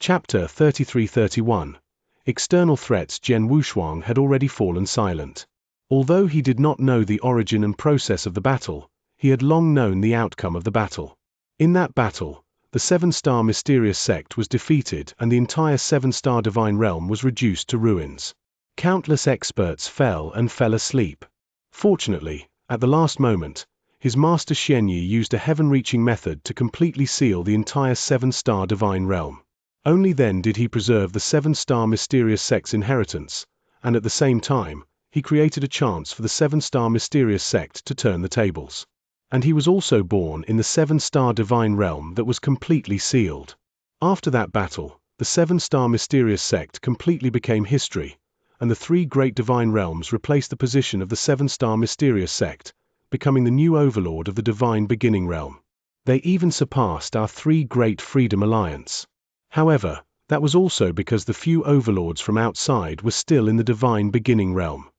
Chapter 33-31. External threats. Jian Wushuang had already fallen silent. Although he did not know the origin and process of the battle, he had long known the outcome of the battle. In that battle, the seven-star mysterious sect was defeated and the entire seven-star divine realm was reduced to ruins. Countless experts fell asleep. Fortunately, at the last moment, his master Xianxia used a heaven-reaching method to completely seal the entire seven-star divine realm. Only then did he preserve the seven-star mysterious sect's inheritance, and at the same time, he created a chance for the seven-star mysterious sect to turn the tables. And he was also born in the seven-star divine realm that was completely sealed. After that battle, the seven-star mysterious sect completely became history, and the three great divine realms replaced the position of the seven-star mysterious sect, becoming the new overlord of the divine beginning realm. They even surpassed our three great freedom alliance. However, that was also because the few overlords from outside were still in the divine beginning realm.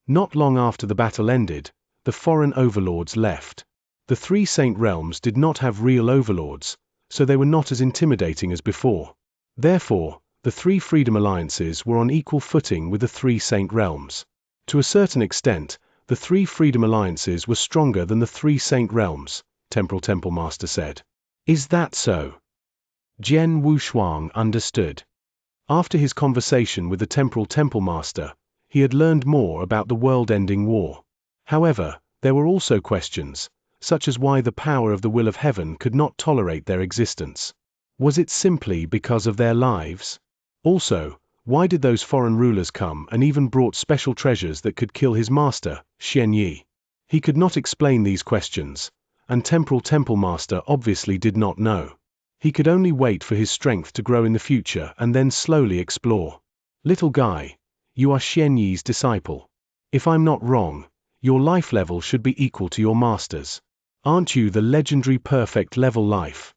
Not long after the battle ended, the foreign overlords left. The three saint realms did not have real overlords, so they were not as intimidating as before. Therefore, the three freedom alliances were on equal footing with the three saint realms. To a certain extent, the three freedom alliances were stronger than the three saint realms, Temporal Temple Master said. Is that so? Jian Wushuang understood. After his conversation with the Temporal Temple Master, he had learned more about the world-ending war. However, there were also questions, such as why the power of the will of heaven could not tolerate their existence. Was it simply because of their lives? Also, why did those foreign rulers come and even brought special treasures that could kill his master, Xianxia? He could not explain these questions, and Temporal Temple Master obviously did not know. He could only wait for his strength to grow in the future and then slowly explore. Little guy, you are Xianxia's disciple. If I'm not wrong, your life level should be equal to your master's. Aren't you the legendary perfect level life?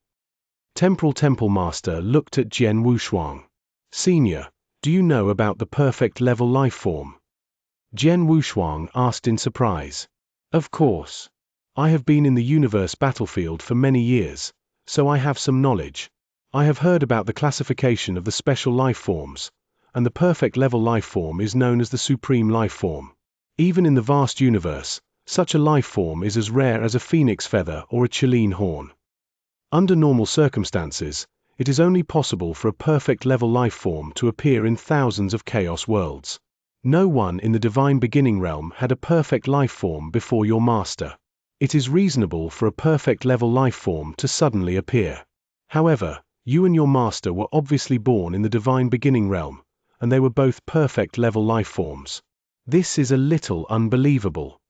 Temporal Temple Master looked at Jian Wushuang. Senior, do you know about the perfect level life form? Jian Wushuang asked in surprise. Of course. I have been in the universe battlefield for many years, so I have some knowledge. I have heard about the classification of the special life forms, and the perfect level life form is known as the supreme life form. Even in the vast universe, such a life form is as rare as a phoenix feather or a Chilean horn. Under normal circumstances, it is only possible for a perfect level life form to appear in thousands of chaos worlds. No one in the divine beginning realm had a perfect life form before your master. It is reasonable for a perfect level life form to suddenly appear. However, you and your master were obviously born in the divine beginning realm, and they were both perfect level life forms. This is a little unbelievable.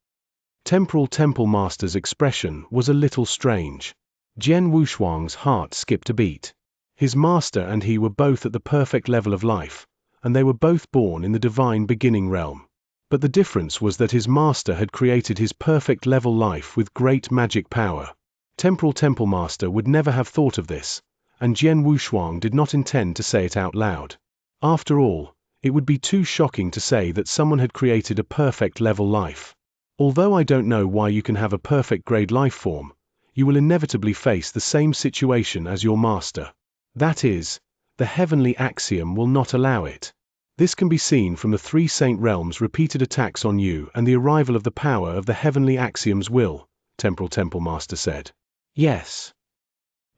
Temporal Temple Master's expression was a little strange. Jian Wushuang's heart skipped a beat. His master and he were both at the perfect level of life, and they were both born in the divine beginning realm. But the difference was that his master had created his perfect level life with great magic power. Temporal Temple Master would never have thought of this, and Jian Wushuang did not intend to say it out loud. After all, it would be too shocking to say that someone had created a perfect level life. Although I don't know why you can have a perfect grade life form, you will inevitably face the same situation as your master. That is, the heavenly axiom will not allow it. This can be seen from the three saint realms' repeated attacks on you and the arrival of the power of the heavenly axiom's will, Temporal Temple Master said. Yes.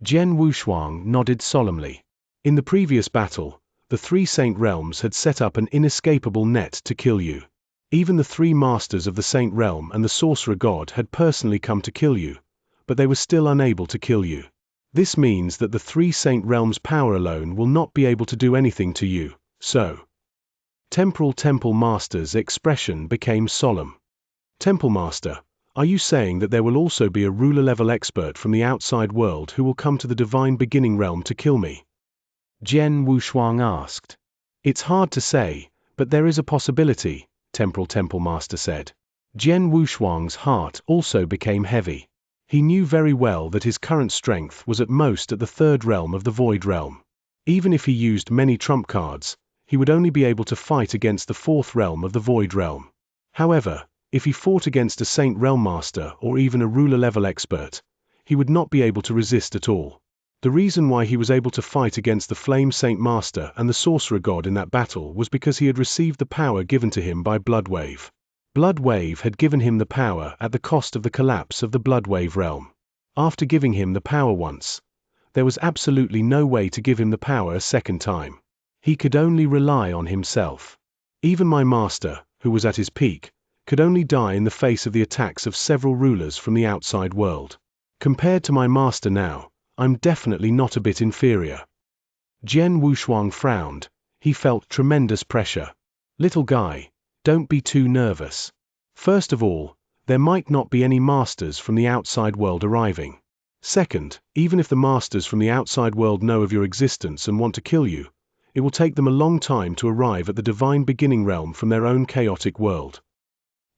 Jian Wushuang nodded solemnly. In the previous battle, the three saint realms had set up an inescapable net to kill you. Even the three masters of the saint realm and the sorcerer god had personally come to kill you, but they were still unable to kill you. This means that the three saint realms' power alone will not be able to do anything to you, so. Temporal Temple Master's expression became solemn. Temple Master, are you saying that there will also be a ruler-level expert from the outside world who will come to the divine beginning realm to kill me? Jian Wushuang asked. It's hard to say, but there is a possibility, Temporal Temple Master said. Jian Wushuang's heart also became heavy. He knew very well that his current strength was at most at the third realm of the void realm. Even if he used many trump cards, he would only be able to fight against the fourth realm of the void realm. However, if he fought against a saint realm master or even a ruler-level expert, he would not be able to resist at all. The reason why he was able to fight against the Flame Saint Master and the Sorcerer God in that battle was because he had received the power given to him by Bloodwave. Bloodwave had given him the power at the cost of the collapse of the Bloodwave realm. After giving him the power once, there was absolutely no way to give him the power a second time. He could only rely on himself. Even my master, who was at his peak, could only die in the face of the attacks of several rulers from the outside world. Compared to my master now, I'm definitely not a bit inferior. Jian Wushuang frowned. He felt tremendous pressure. Little guy, don't be too nervous. First of all, there might not be any masters from the outside world arriving. Second, even if the masters from the outside world know of your existence and want to kill you, it will take them a long time to arrive at the divine beginning realm from their own chaotic world.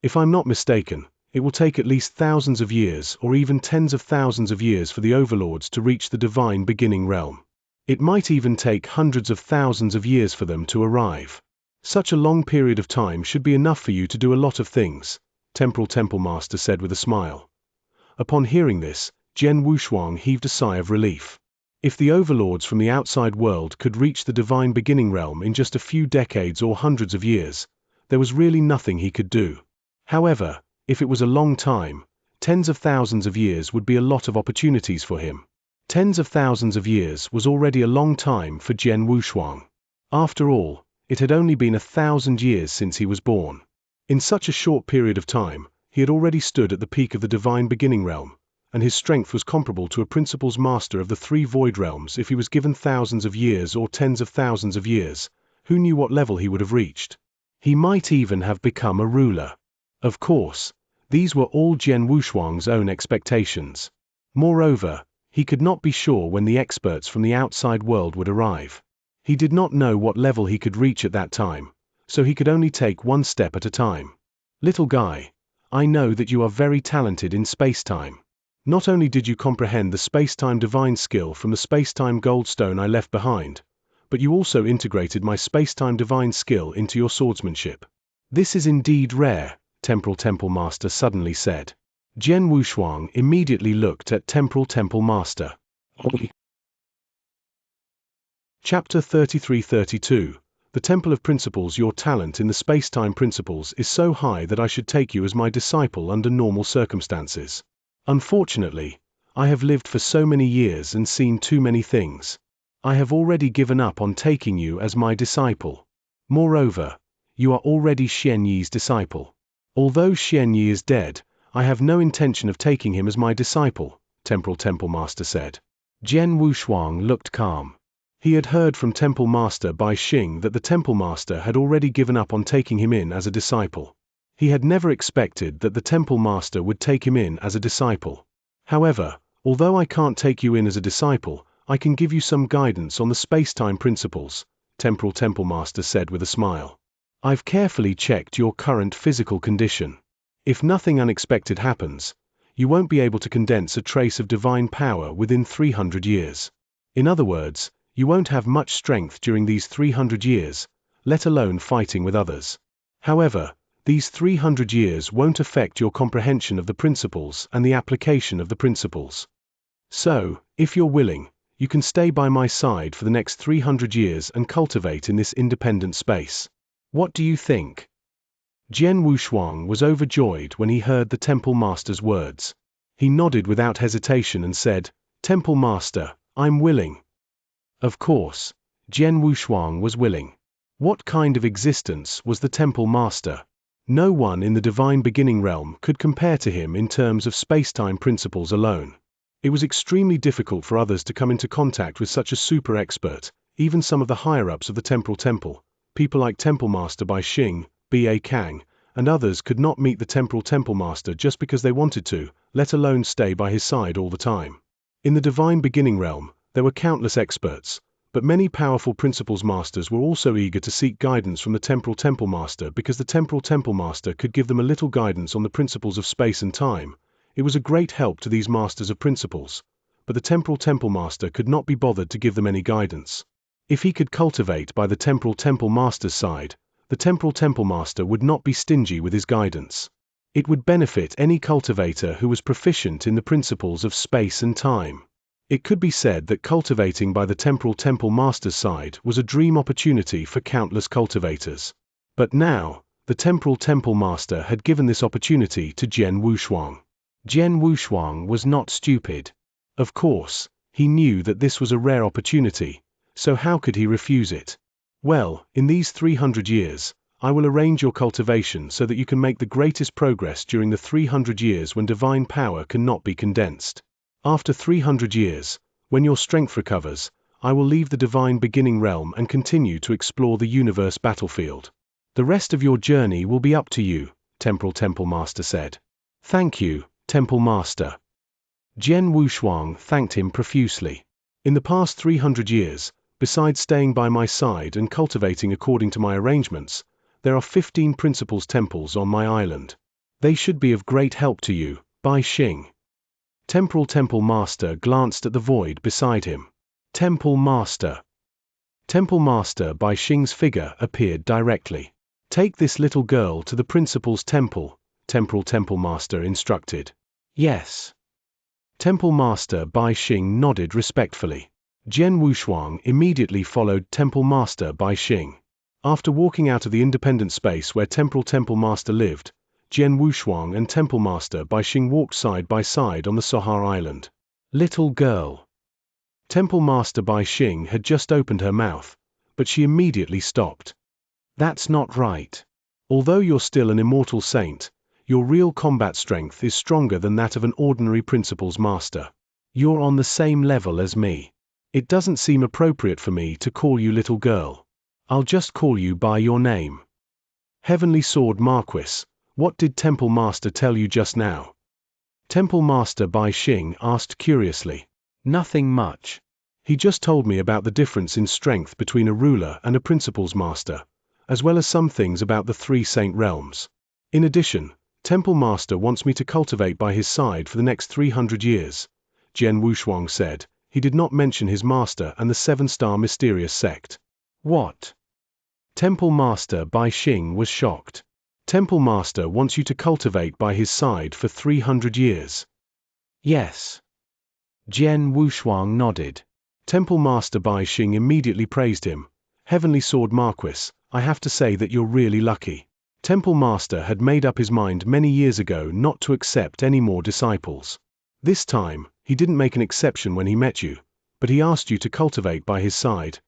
If I'm not mistaken, it will take at least thousands of years or even tens of thousands of years for the overlords to reach the divine beginning realm. It might even take hundreds of thousands of years for them to arrive. Such a long period of time should be enough for you to do a lot of things, Temporal Temple Master said with a smile. Upon hearing this, Jian Wushuang heaved a sigh of relief. If the overlords from the outside world could reach the divine beginning realm in just a few decades or hundreds of years, there was really nothing he could do. However, if it was a long time, tens of thousands of years would be a lot of opportunities for him. Tens of thousands of years was already a long time for Jian Wushuang. After all, it had only been 1,000 years since he was born. In such a short period of time, he had already stood at the peak of the divine beginning realm, and his strength was comparable to a principal's master of the 3 void realms. If he was given thousands of years or tens of thousands of years, who knew what level he would have reached? He might even have become a ruler. Of course, these were all Jian Wushuang's own expectations. Moreover, he could not be sure when the experts from the outside world would arrive. He did not know what level he could reach at that time, so he could only take one step at a time. Little guy, I know that you are very talented in space-time. Not only did you comprehend the space-time divine skill from the space-time goldstone I left behind, but you also integrated my space-time divine skill into your swordsmanship. This is indeed rare, Temporal Temple Master suddenly said. Jian Wushuang immediately looked at Temporal Temple Master. Chapter 33-32. The Temple of Principles. Your talent in the space-time principles is so high that I should take you as my disciple under normal circumstances. Unfortunately, I have lived for so many years and seen too many things. I have already given up on taking you as my disciple. Moreover, you are already Xianyi's disciple. Although Xianyi is dead, I have no intention of taking him as my disciple, Temporal Temple Master said. Jian Wushuang looked calm. He had heard from Temple Master Bai Xing that the Temple Master had already given up on taking him in as a disciple. He had never expected that the Temple Master would take him in as a disciple. However, although I can't take you in as a disciple, I can give you some guidance on the space-time principles, Temporal Temple Master said with a smile. I've carefully checked your current physical condition. If nothing unexpected happens, you won't be able to condense a trace of divine power within 300 years. In other words, you won't have much strength during these 300 years, let alone fighting with others. However, these 300 years won't affect your comprehension of the principles and the application of the principles. So, if you're willing, you can stay by my side for the next 300 years and cultivate in this independent space. What do you think? Jian Wushuang was overjoyed when he heard the Temple Master's words. He nodded without hesitation and said, Temple Master, I'm willing. Of course, Jian Wushuang was willing. What kind of existence was the Temple Master? No one in the divine beginning realm could compare to him in terms of space-time principles alone. It was extremely difficult for others to come into contact with such a super expert. Even some of the higher-ups of the Temporal Temple, people like Temple Master Bai Xing, B.A. Kang, and others could not meet the Temporal Temple Master just because they wanted to, let alone stay by his side all the time. In the divine beginning realm, there were countless experts, but many powerful principles masters were also eager to seek guidance from the Temporal Temple Master because the Temporal Temple Master could give them a little guidance on the principles of space and time. It was a great help to these masters of principles, but the Temporal Temple Master could not be bothered to give them any guidance. If he could cultivate by the Temporal Temple Master's side, the Temporal Temple Master would not be stingy with his guidance. It would benefit any cultivator who was proficient in the principles of space and time. It could be said that cultivating by the temporal temple master's side was a dream opportunity for countless cultivators. But now, the temporal temple master had given this opportunity to Jian Wushuang. Jian Wushuang was not stupid. Of course, he knew that this was a rare opportunity, so how could he refuse it? Well, in these 300 years, I will arrange your cultivation so that you can make the greatest progress during the 300 years when divine power cannot be condensed. After 300 years, when your strength recovers, I will leave the divine beginning realm and continue to explore the universe battlefield. The rest of your journey will be up to you, Temporal Temple Master said. Thank you, Temple Master. Jian Wushuang thanked him profusely. In the past 300 years, besides staying by my side and cultivating according to my arrangements, there are 15 principles temples on my island. They should be of great help to you, Bai Xing. Temporal Temple Master glanced at the void beside him. Temple Master. Temple Master Bai Xing's figure appeared directly. Take this little girl to the Principal's temple, Temporal Temple Master instructed. Yes. Temple Master Bai Xing nodded respectfully. Jian Wushuang immediately followed Temple Master Bai Xing. After walking out of the independent space where Temporal Temple Master lived, Jian Wushuang and Temple Master Bai Xing walked side by side on the Sohar Island. Little girl. Temple Master Bai Xing had just opened her mouth, but she immediately stopped. That's not right. Although you're still an immortal saint, your real combat strength is stronger than that of an ordinary Principal's Master. You're on the same level as me. It doesn't seem appropriate for me to call you little girl. I'll just call you by your name. Heavenly Sword Marquis, what did Temple Master tell you just now? Temple Master Bai Xing asked curiously. Nothing much. He just told me about the difference in strength between a ruler and a Principal's Master, as well as some things about the 3 saint realms. In addition, Temple Master wants me to cultivate by his side for the next 300 years, Jian Wushuang said. He did not mention his master and the 7-star mysterious sect. What? Temple Master Bai Xing was shocked. Temple Master wants you to cultivate by his side for 300 years. Yes. Jian Wushuang nodded. Temple Master Bai Xing immediately praised him. Heavenly Sword Marquis, I have to say that you're really lucky. Temple Master had made up his mind many years ago not to accept any more disciples. This time, he didn't make an exception when he met you, but he asked you to cultivate by his side.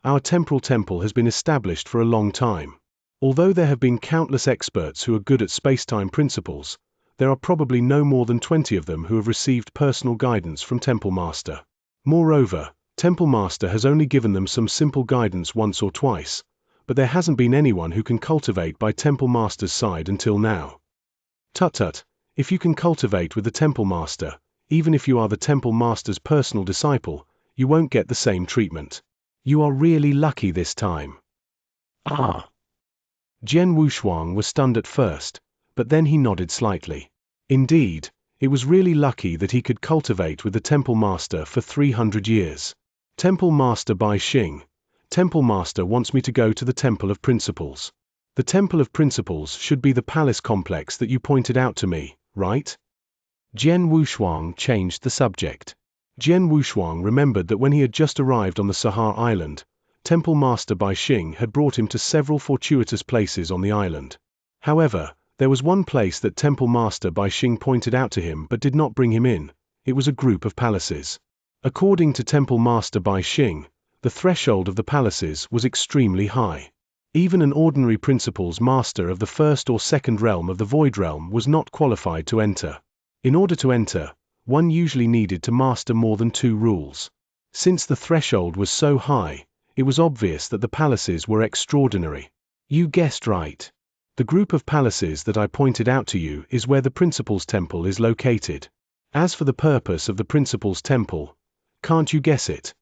Our temporal temple has been established for a long time. Although there have been countless experts who are good at space-time principles, there are probably no more than 20 of them who have received personal guidance from Temple Master. Moreover, Temple Master has only given them some simple guidance once or twice, but there hasn't been anyone who can cultivate by Temple Master's side until now. Tut-tut, if you can cultivate with the Temple Master, even if you are the Temple Master's personal disciple, you won't get the same treatment. You are really lucky this time. Ah. Jian Wushuang was stunned at first, but then he nodded slightly. Indeed, it was really lucky that he could cultivate with the Temple Master for 300 years. Temple Master Bai Xing, Temple Master wants me to go to the Temple of Principles. The Temple of Principles should be the palace complex that you pointed out to me, right? Jian Wushuang changed the subject. Jian Wushuang remembered that when he had just arrived on the Sahar Island, Temple Master Bai Xing had brought him to several fortuitous places on the island. However, there was one place that Temple Master Bai Xing pointed out to him but did not bring him in. It was a group of palaces. According to Temple Master Bai Xing, the threshold of the palaces was extremely high. Even an ordinary Principal's Master of the 1st or 2nd realm of the Void Realm was not qualified to enter. In order to enter, one usually needed to master more than 2 rules. Since the threshold was so high, it was obvious that the palaces were extraordinary. You guessed right. The group of palaces that I pointed out to you is where the Principal's Temple is located. As for the purpose of the Principal's Temple, can't you guess it?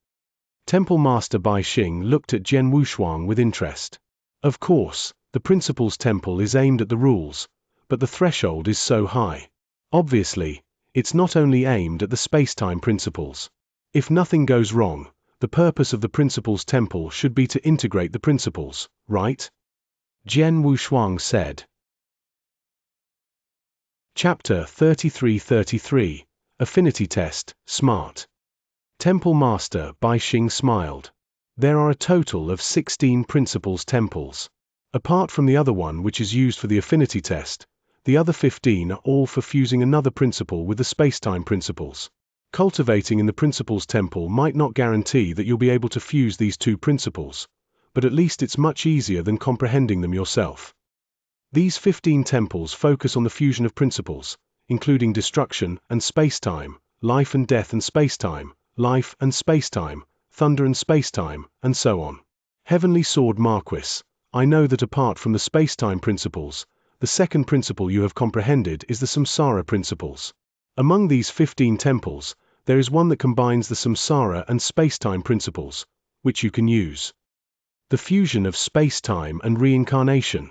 Temple Master Bai Xing looked at Jian Wushuang with interest. Of course, the Principal's Temple is aimed at the rules, but the threshold is so high. Obviously, it's not only aimed at the space-time principles. If nothing goes wrong, the purpose of the Principal's Temple should be to integrate the principles, right? Jian Wushuang said. Chapter 33-33, Affinity Test, Smart. Temple Master Bai Xing smiled. There are a total of 16 principles temples. Apart from the other one which is used for the affinity test, the other 15 are all for fusing another principle with the space-time principles. Cultivating in the principles temple might not guarantee that you'll be able to fuse these two principles, but at least it's much easier than comprehending them yourself. These 15 temples focus on the fusion of principles, including destruction and space-time, life and death and space-time, life and space-time, thunder and space-time, and so on. Heavenly Sword Marquis, I know that apart from the space-time principles, the second principle you have comprehended is the samsara principles. Among these 15 temples, there is one that combines the samsara and space-time principles, which you can use. The fusion of space-time and reincarnation.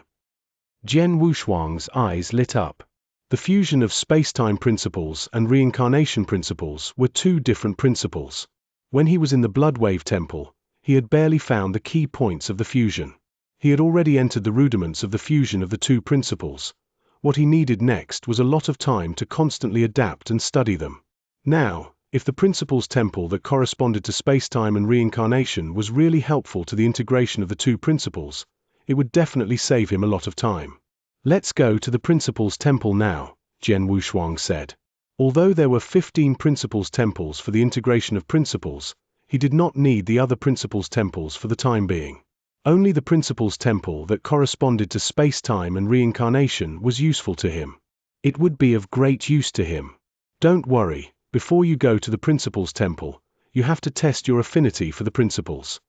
Jian Wushuang's eyes lit up. The fusion of space-time principles and reincarnation principles were two different principles. When he was in the Bloodwave Temple, he had barely found the key points of the fusion. He had already entered the rudiments of the fusion of the two principles. What he needed next was a lot of time to constantly adapt and study them. Now, if the principles temple that corresponded to space-time and reincarnation was really helpful to the integration of the two principles, it would definitely save him a lot of time. Let's go to the principles temple now, Jian Wushuang said. Although there were 15 principles temples for the integration of principles, he did not need the other principles temples for the time being. Only the principles temple that corresponded to space-time and reincarnation was useful to him. It would be of great use to him. Don't worry, before you go to the principles temple, you have to test your affinity for the principles.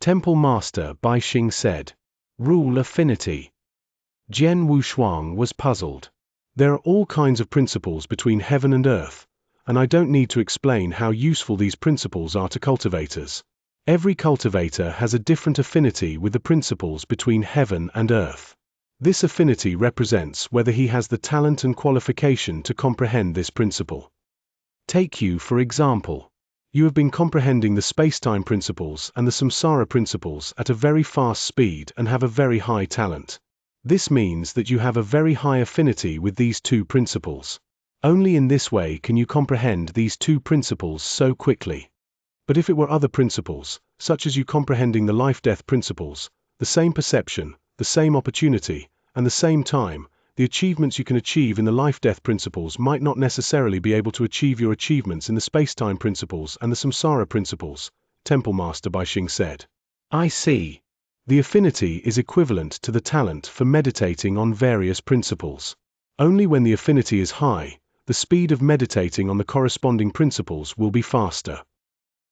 Temple Master Bai Xing said. Rule affinity. Jian Wushuang was puzzled. There are all kinds of principles between heaven and earth, and I don't need to explain how useful these principles are to cultivators. Every cultivator has a different affinity with the principles between heaven and earth. This affinity represents whether he has the talent and qualification to comprehend this principle. Take you for example. You have been comprehending the space-time principles and the samsara principles at a very fast speed and have a very high talent. This means that you have a very high affinity with these two principles. Only in this way can you comprehend these two principles so quickly. But if it were other principles, such as you comprehending the life-death principles, the same perception, the same opportunity, and the same time, the achievements you can achieve in the life-death principles might not necessarily be able to achieve your achievements in the space-time principles and the samsara principles, Temple Master Bai Xing said. I see. The affinity is equivalent to the talent for meditating on various principles. Only when the affinity is high, the speed of meditating on the corresponding principles will be faster.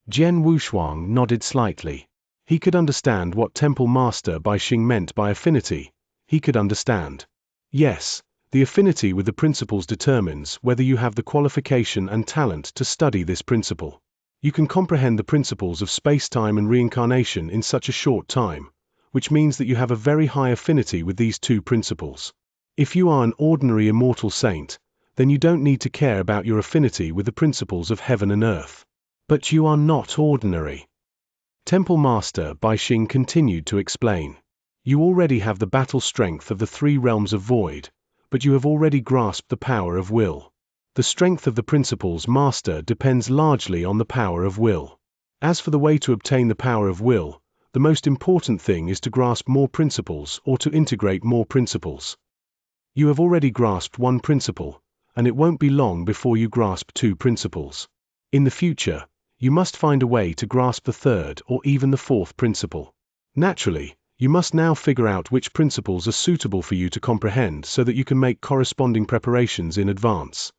Jian Wushuang nodded slightly. He could understand what Temple Master Bai Xing meant by affinity. He could understand. Yes, the affinity with the principles determines whether you have the qualification and talent to study this principle. You can comprehend the principles of space-time and reincarnation in such a short time, which means that you have a very high affinity with these two principles. If you are an ordinary immortal saint, then you don't need to care about your affinity with the principles of heaven and earth. But you are not ordinary. Temple Master Bai Xing continued to explain. You already have the battle strength of the 3 realms of void, but you have already grasped the power of will. The strength of the principles master depends largely on the power of will. As for the way to obtain the power of will, the most important thing is to grasp more principles or to integrate more principles. You have already grasped one principle, and it won't be long before you grasp 2 principles. In the future, you must find a way to grasp the 3rd or even the 4th principle. Naturally, you must now figure out which principles are suitable for you to comprehend so that you can make corresponding preparations in advance.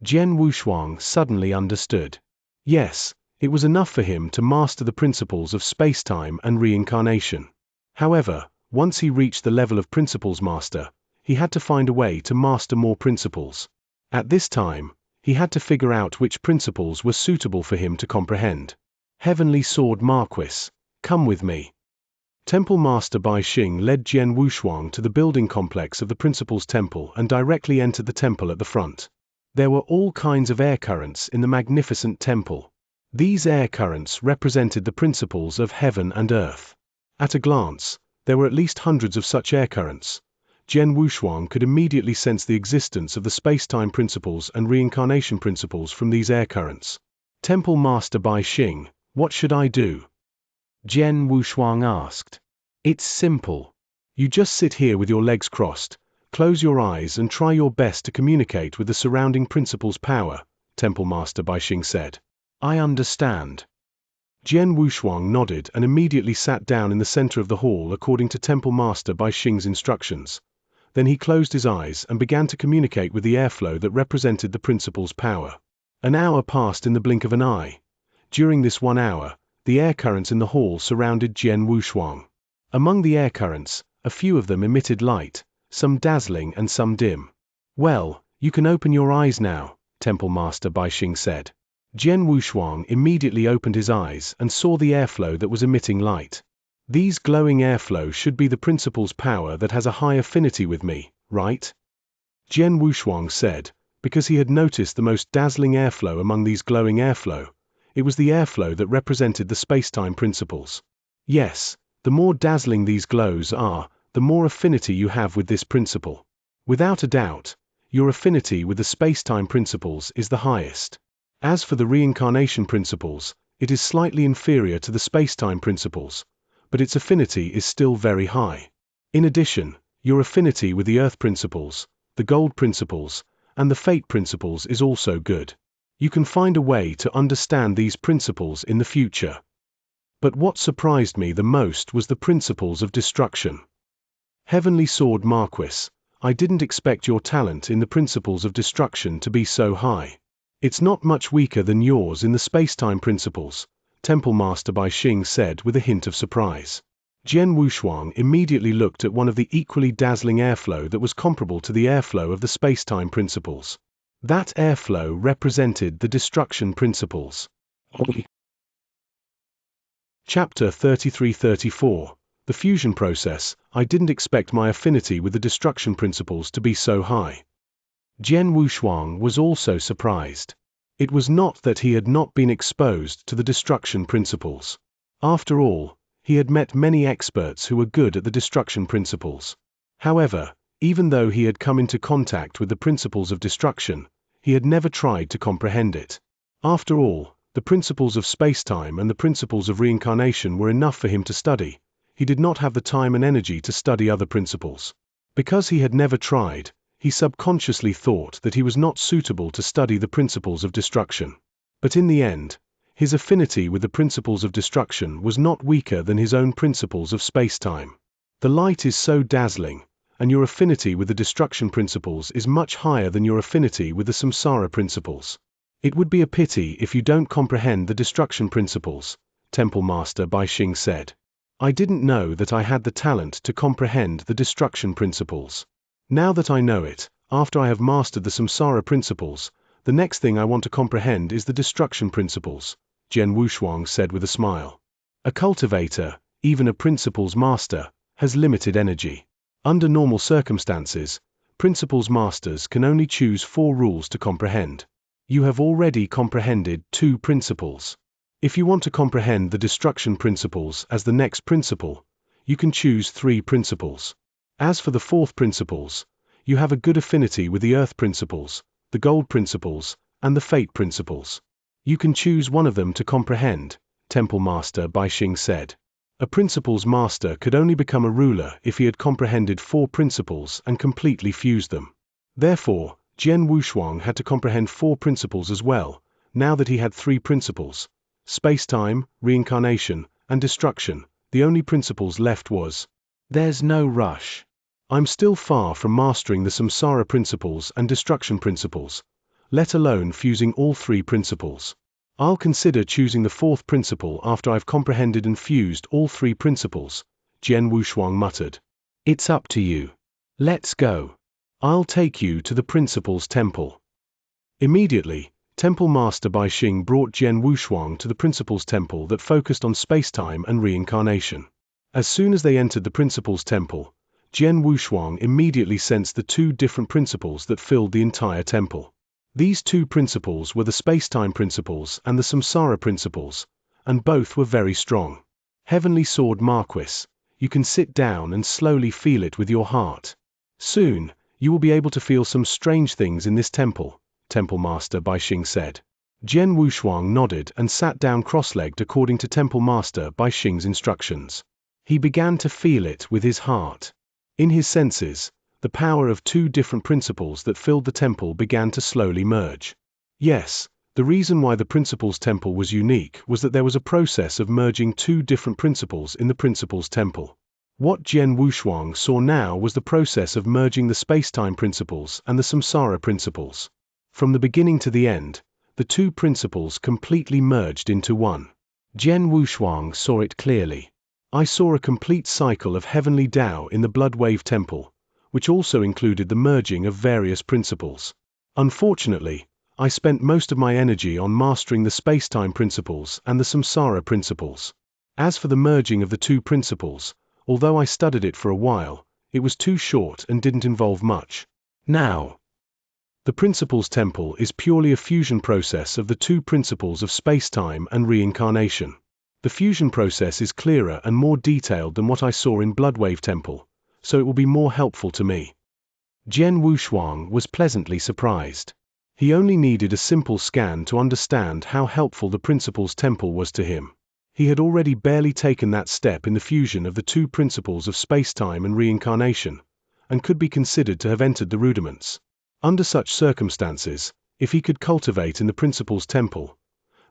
Jian Wushuang suddenly understood. Yes, it was enough for him to master the principles of space-time and reincarnation. However, once he reached the level of principles master, he had to find a way to master more principles. At this time, he had to figure out which principles were suitable for him to comprehend. Heavenly Sword Marquis, come with me. Temple Master Bai Xing led Jian Wushuang to the building complex of the Principles Temple and directly entered the temple at the front. There were all kinds of air currents in the magnificent temple. These air currents represented the principles of heaven and earth. At a glance, there were at least hundreds of such air currents. Jian Wushuang could immediately sense the existence of the space-time principles and reincarnation principles from these air currents. Temple Master Bai Xing, what should I do? Jian Wushuang asked. It's simple. You just sit here with your legs crossed, close your eyes and try your best to communicate with the surrounding principle's power, Temple Master Bai Xing said. I understand. Jian Wushuang nodded and immediately sat down in the center of the hall according to Temple Master Bai Xing's instructions. Then he closed his eyes and began to communicate with the airflow that represented the principle's power. An hour passed in the blink of an eye. During this 1 hour, the air currents in the hall surrounded Jian Wushuang. Among the air currents, a few of them emitted light, some dazzling and some dim. Well, you can open your eyes now, Temple Master Bai Xing said. Jian Wushuang immediately opened his eyes and saw the airflow that was emitting light. These glowing airflow should be the principle's power that has a high affinity with me, right? Jian Wushuang said, because he had noticed the most dazzling airflow among these glowing airflow. It was the airflow that represented the space-time principles. Yes, the more dazzling these glows are, the more affinity you have with this principle. Without a doubt, your affinity with the space-time principles is the highest. As for the reincarnation principles, it is slightly inferior to the space-time principles, but its affinity is still very high. In addition, your affinity with the earth principles, the gold principles, and the fate principles is also good. You can find a way to understand these principles in the future. But what surprised me the most was the principles of destruction. Heavenly Sword Marquis, I didn't expect your talent in the principles of destruction to be so high. It's not much weaker than yours in the space-time principles, Temple Master Bai Xing said with a hint of surprise. Jian Wushuang immediately looked at one of the equally dazzling airflow that was comparable to the airflow of the space-time principles. That airflow represented the destruction principles. Chapter 33-34, The Fusion Process. I didn't expect my affinity with the destruction principles to be so high. Jian Wushuang was also surprised. It was not that he had not been exposed to the destruction principles. After all, he had met many experts who were good at the destruction principles. However, even though he had come into contact with the principles of destruction, he had never tried to comprehend it. After all, the principles of space-time and the principles of reincarnation were enough for him to study. He did not have the time and energy to study other principles. Because he had never tried, he subconsciously thought that he was not suitable to study the principles of destruction. But in the end, his affinity with the principles of destruction was not weaker than his own principles of space-time. The light is so dazzling, and your affinity with the destruction principles is much higher than your affinity with the samsara principles. It would be a pity if you don't comprehend the destruction principles, Temple Master Bai Xing said. I didn't know that I had the talent to comprehend the destruction principles. Now that I know it, after I have mastered the samsara principles, the next thing I want to comprehend is the destruction principles, Jian Wushuang said with a smile. A cultivator, even a principles master, has limited energy. Under normal circumstances, principles masters can only choose 4 rules to comprehend. You have already comprehended 2 principles. If you want to comprehend the destruction principles as the next principle, you can choose 3 principles. As for the 4th principles, you have a good affinity with the earth principles, the gold principles, and the fate principles. You can choose one of them to comprehend, Temple Master Bai Xing said. A principles master could only become a ruler if he had comprehended 4 principles and completely fused them. Therefore, Jian Wushuang had to comprehend 4 principles as well, now that he had 3 principles. Space-time, reincarnation, and destruction. The only principles left was, there's no rush. I'm still far from mastering the samsara principles and destruction principles, let alone fusing all 3 principles. I'll consider choosing the 4th principle after I've comprehended and fused all 3 principles, Jian Wushuang muttered. It's up to you. Let's go. I'll take you to the principles temple. Immediately, Temple Master Bai Xing brought Jian Wushuang to the principles temple that focused on space-time and reincarnation. As soon as they entered the principles temple, Jian Wushuang immediately sensed the 2 different principles that filled the entire temple. These 2 principles were the space-time principles and the samsara principles, and both were very strong. Heavenly Sword Marquis, you can sit down and slowly feel it with your heart. Soon, you will be able to feel some strange things in this temple, Temple Master Bai Xing said. Jian Wushuang nodded and sat down cross-legged according to Temple Master Bai Xing's instructions. He began to feel it with his heart. In his senses, the power of two different principles that filled the temple began to slowly merge. Yes, the reason why the principles temple was unique was that there was a process of merging two different principles in the principles temple. What Jian Wushuang saw now was the process of merging the space-time principles and the samsara principles. From the beginning to the end, the two principles completely merged into one. Jian Wushuang saw it clearly. I saw a complete cycle of heavenly Tao in the Blood Wave Temple, which also included the merging of various principles. Unfortunately, I spent most of my energy on mastering the space-time principles and the samsara principles. As for the merging of the two principles, although I studied it for a while, it was too short and didn't involve much. Now, the principles temple is purely a fusion process of the two principles of space-time and reincarnation. The fusion process is clearer and more detailed than what I saw in Bloodwave Temple, so it will be more helpful to me. Jian Wushuang was pleasantly surprised. He only needed a simple scan to understand how helpful the principles temple was to him. He had already barely taken that step in the fusion of the two principles of space-time and reincarnation, and could be considered to have entered the rudiments. Under such circumstances, if he could cultivate in the principles temple,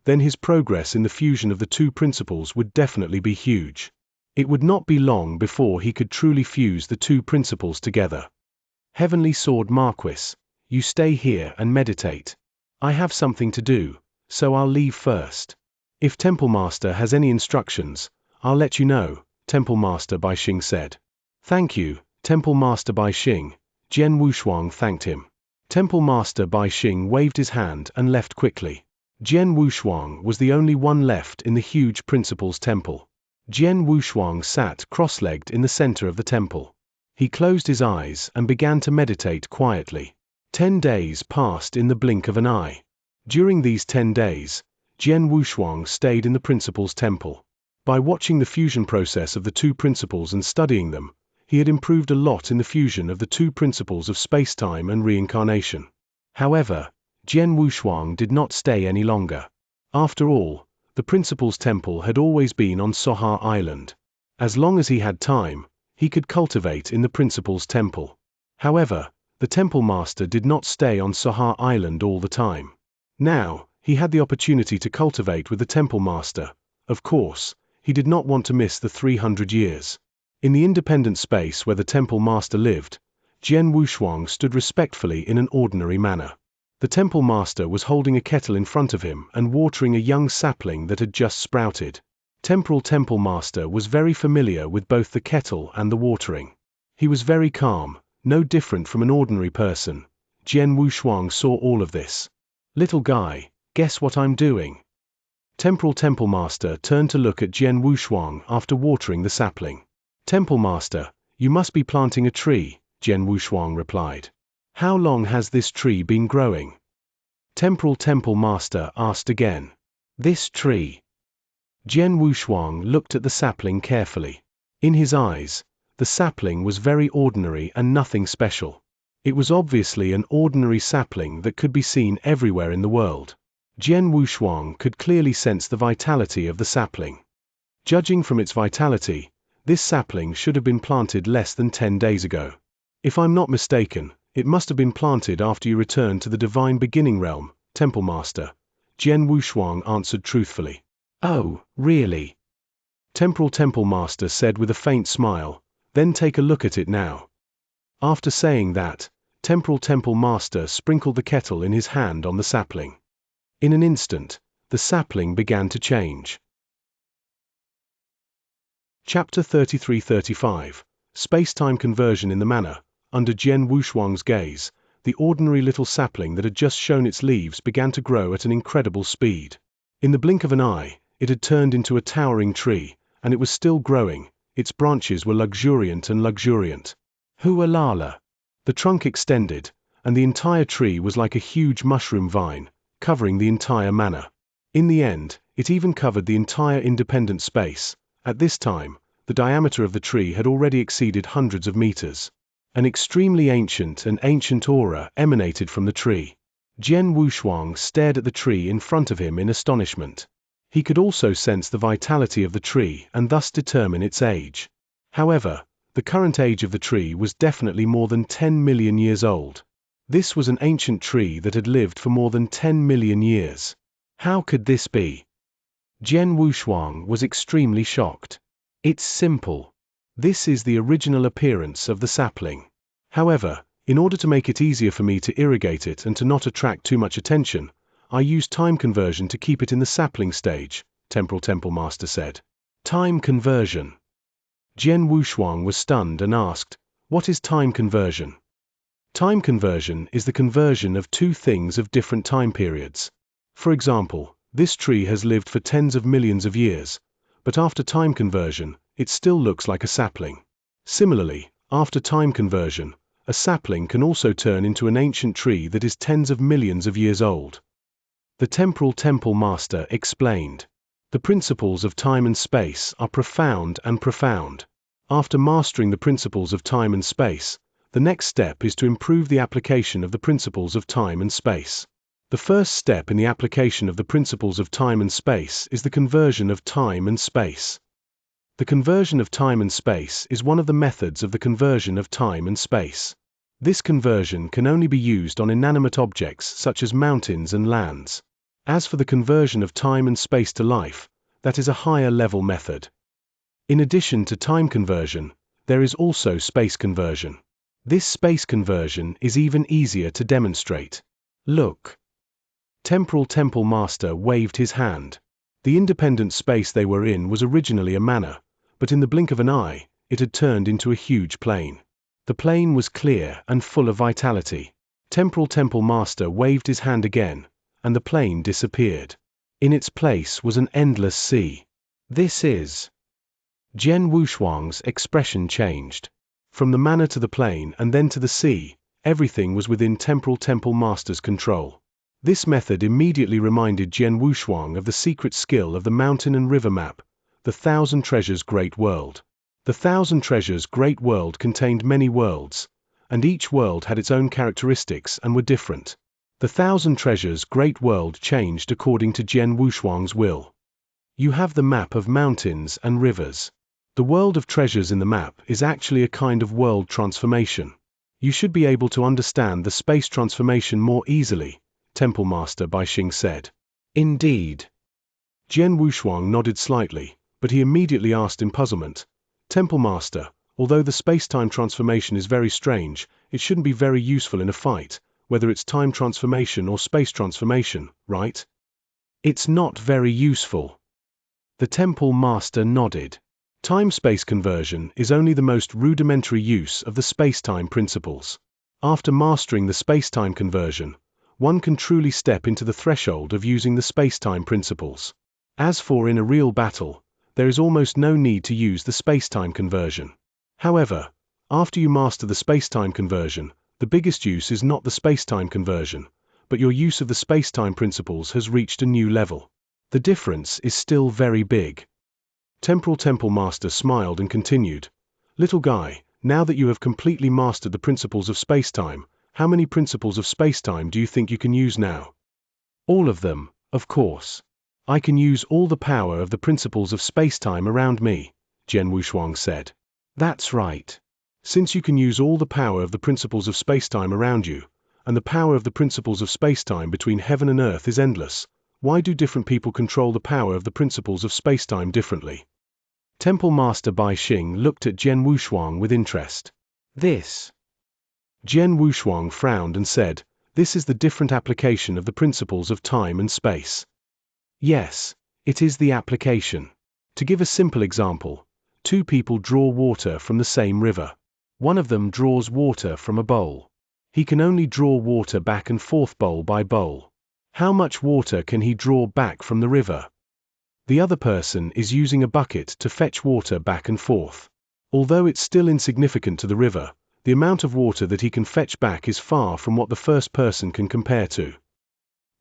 then his progress in the fusion of the two principles would definitely be huge. It would not be long before he could truly fuse the two principles together. Heavenly Sword Marquis, you stay here and meditate. I have something to do, so I'll leave first. If Temple Master has any instructions, I'll let you know, Temple Master Bai Xing said. Thank you, Temple Master Bai Xing, Jian Wushuang thanked him. Temple Master Bai Xing waved his hand and left quickly. Jian Wushuang was the only one left in the huge principles temple. Jian Wushuang sat cross-legged in the center of the temple. He closed his eyes and began to meditate quietly. 10 days passed in the blink of an eye. During these 10 days, Jian Wushuang stayed in the principles temple. By watching the fusion process of the two principles and studying them, he had improved a lot in the fusion of the two principles of space-time and reincarnation. However, Jian Wushuang did not stay any longer. After all, the principles temple had always been on Soha Island. As long as he had time, he could cultivate in the principles temple. However, the temple master did not stay on Soha Island all the time. Now, he had the opportunity to cultivate with the temple master. Of course, he did not want to miss the 300 years. In the independent space where the temple master lived, Jian Wushuang stood respectfully in an ordinary manner. The temple master was holding a kettle in front of him and watering a young sapling that had just sprouted. Temporal temple master was very familiar with both the kettle and the watering. He was very calm, no different from an ordinary person. Jian Wushuang saw all of this. Little guy, guess what I'm doing? Temporal temple master turned to look at Jian Wushuang after watering the sapling. Temple master, you must be planting a tree, Jian Wushuang replied. How long has this tree been growing? Temporal temple master asked again. This tree. Jian Wushuang looked at the sapling carefully. In his eyes, the sapling was very ordinary and nothing special. It was obviously an ordinary sapling that could be seen everywhere in the world. Jian Wushuang could clearly sense the vitality of the sapling. Judging from its vitality, this sapling should have been planted less than 10 days ago. If I'm not mistaken, it must have been planted after you returned to the divine beginning realm, Temple Master. Jian Wushuang answered truthfully. Oh, really? Temporal Temple Master said with a faint smile, then take a look at it now. After saying that, Temporal Temple Master sprinkled the kettle in his hand on the sapling. In an instant, the sapling began to change. Chapter 33-35, Space-Time Conversion in the Manor. Under Jian Wushuang's gaze, the ordinary little sapling that had just shown its leaves began to grow at an incredible speed. In the blink of an eye, it had turned into a towering tree, and it was still growing. Its branches were luxuriant and luxuriant. Hualala! The trunk extended, and the entire tree was like a huge mushroom vine, covering the entire manor. In the end, it even covered the entire independent space. At this time, the diameter of the tree had already exceeded hundreds of meters. An extremely ancient aura emanated from the tree. Jian Wushuang stared at the tree in front of him in astonishment. He could also sense the vitality of the tree and thus determine its age. However, the current age of the tree was definitely more than 10 million years old. This was an ancient tree that had lived for more than 10 million years. How could this be? Jian Wushuang was extremely shocked. It's simple. This is the original appearance of the sapling. However, in order to make it easier for me to irrigate it and to not attract too much attention, I use time conversion to keep it in the sapling stage, Temple Master said. Time conversion. Jian Wushuang was stunned and asked, "What is time conversion?" Time conversion is the conversion of two things of different time periods. For example, this tree has lived for tens of millions of years, but after time conversion, it still looks like a sapling. Similarly, after time conversion, a sapling can also turn into an ancient tree that is tens of millions of years old. The Temple Master explained. The principles of time and space are profound and profound. After mastering the principles of time and space, the next step is to improve the application of the principles of time and space. The first step in the application of the principles of time and space is the conversion of time and space. The conversion of time and space is one of the methods of the conversion of time and space. This conversion can only be used on inanimate objects such as mountains and lands. As for the conversion of time and space to life, that is a higher level method. In addition to time conversion, there is also space conversion. This space conversion is even easier to demonstrate. Look. Temple Master waved his hand. The independent space they were in was originally a manor, but in the blink of an eye, it had turned into a huge plain. The plain was clear and full of vitality. Temple Master waved his hand again, and the plain disappeared. In its place was an endless sea. This is... Jian Wushuang's expression changed. From the manor to the plain and then to the sea, everything was within Temple Master's control. This method immediately reminded Jian Wushuang of the secret skill of the mountain and river map, the Thousand Treasures Great World. The Thousand Treasures Great World contained many worlds, and each world had its own characteristics and were different. The Thousand Treasures Great World changed according to Jian Wushuang's will. You have the map of mountains and rivers. The world of treasures in the map is actually a kind of world transformation. You should be able to understand the space transformation more easily, Temple Master Bai Xing said. Indeed. Jian Wushuang nodded slightly, but he immediately asked in puzzlement, Temple Master, although the space-time transformation is very strange, it shouldn't be very useful in a fight, whether it's time transformation or space transformation, right? It's not very useful. The Temple Master nodded. Time-space conversion is only the most rudimentary use of the space-time principles. After mastering the space-time conversion, one can truly step into the threshold of using the space-time principles. As for in a real battle, there is almost no need to use the space-time conversion. However, after you master the space-time conversion, the biggest use is not the space-time conversion, but your use of the space-time principles has reached a new level. The difference is still very big. Temple Master smiled and continued, Little guy, now that you have completely mastered the principles of space-time, how many principles of space-time do you think you can use now? All of them, of course. I can use all the power of the principles of space-time around me, Jian Wushuang said. That's right. Since you can use all the power of the principles of space-time around you, and the power of the principles of space-time between heaven and earth is endless, why do different people control the power of the principles of space-time differently? Temple Master Bai Xing looked at Jian Wushuang with interest. This. Jian Wushuang frowned and said, This is the different application of the principles of time and space. Yes, it is the application. To give a simple example, two people draw water from the same river. One of them draws water from a bowl. He can only draw water back and forth bowl by bowl. How much water can he draw back from the river? The other person is using a bucket to fetch water back and forth. Although it's still insignificant to the river, the amount of water that he can fetch back is far from what the first person can compare to.